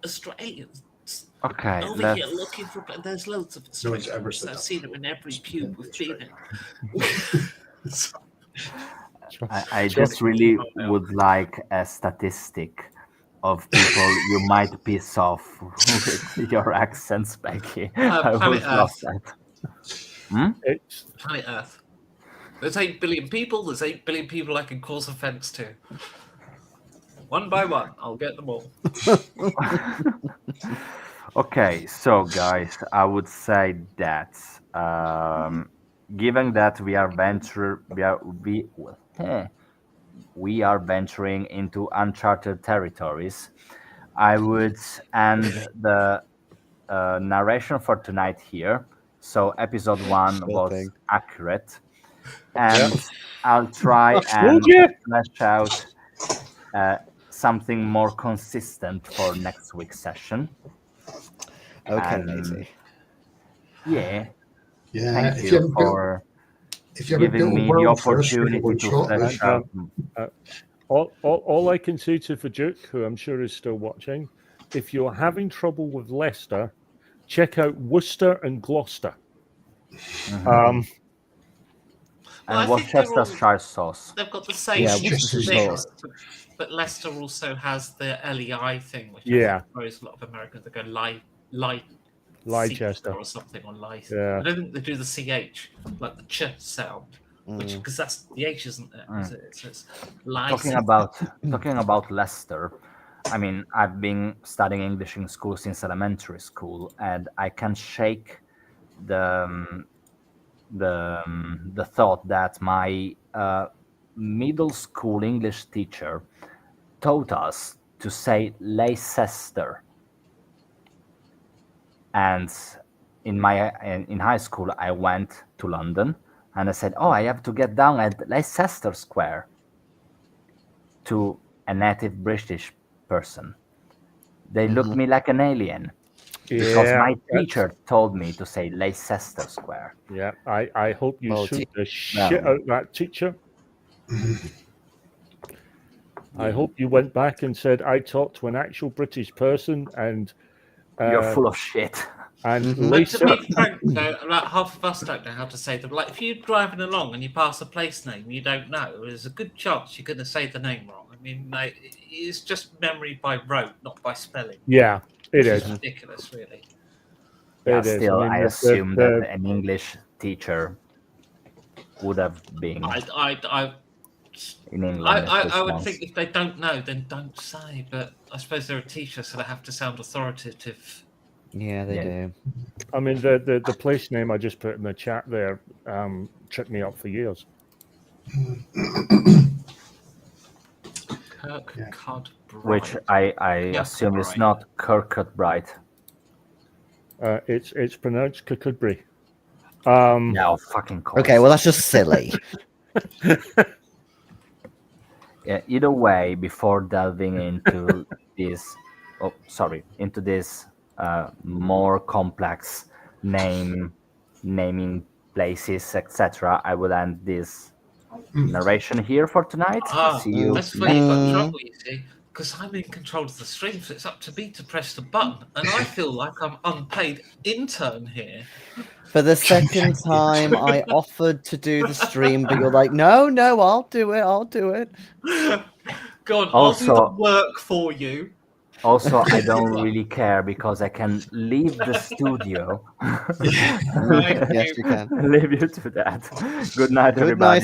Australians. Okay. Over here looking for. There's loads of No one's ever Australians. said I've that. seen them in every pube we've been in. I just really would like a statistic of people you might piss off with your accents, Becky. I would love that. It's Planet Earth. There's 8 billion people. There's 8 billion people I can cause offense to. One by one, I'll get them all. Okay, so guys, I would say that given that we are venturing into uncharted territories, I would end the narration for tonight here. So episode 1 was thing. accurate, and I'll try and told you. flesh out something more consistent for next week's session. Okay, And- Maisie. Yeah, Yeah. thank If you you haven't built, for if you haven't giving built me a the world first, opportunity one to shot, flesh and, out. all I can say to Fajuk, who I'm sure is still watching, if you're having trouble with Leicester, check out Worcester and Gloucester. Mhm. Well, I And think they're all- Worcestershire sauce. They've got the same Yeah, Worcestershire thing, sauce. but Leicester also has the LEI thing, which Yeah. I suppose a lot of Americans that go Leicester. or something on light. Yeah. I don't think they do the CH, like the ch sound, which because that's the H, isn't it? Is it? So it's Talking about Leicester, I mean, I've been studying English in school since elementary school, and I can shake the thought that my middle school English teacher taught us to say Leicester. And in high school, I went to London, and I said, "Oh, I have to get down at Leicester Square," to a native British person. They looked me like an alien because my teacher told me to say Leicester Square. Yeah, I hope you Well, suit the shit out that teacher. I hope you went back and said, I talked to an actual British person and You're full of shit. and But to Lisa. be frank, though, like half of us don't know how to say them. Like if you're driving along and you pass a place name you don't know, there's a good chance you're going to say the name wrong. I mean, like, it's just memory by rote, not by spelling. Yeah, it It's is. ridiculous, really. Yeah, It is. still, I mean, I the- assume the- that an English teacher would have been in England. I would think if they don't know, then don't say. But I suppose they're a teacher, so they have to sound authoritative. Yeah, they Yeah. do. I mean, the place name I just put in the chat there tripped me up for years. Kirkcudbright. which I Yeah, assume is right. not Kirkcudbright. It's pronounced Kukudbri. No, fucking course. Okay, well that's just silly. Yeah, either way, before delving into into this more complex naming places, etc., I will end this narration here for tonight. See you. That's where you've got Mm. trouble, you see, because I'm in control of the stream, so it's up to me to press the button, and I feel like I'm unpaid intern here. For the second time, I offered to do the stream, but you're like, no, I'll do it. Go on, Also- I'll do the work for you. Also, I don't really care because I can leave the studio. Right, Yes, you can. Leave you to that. Good night, Good everybody. night.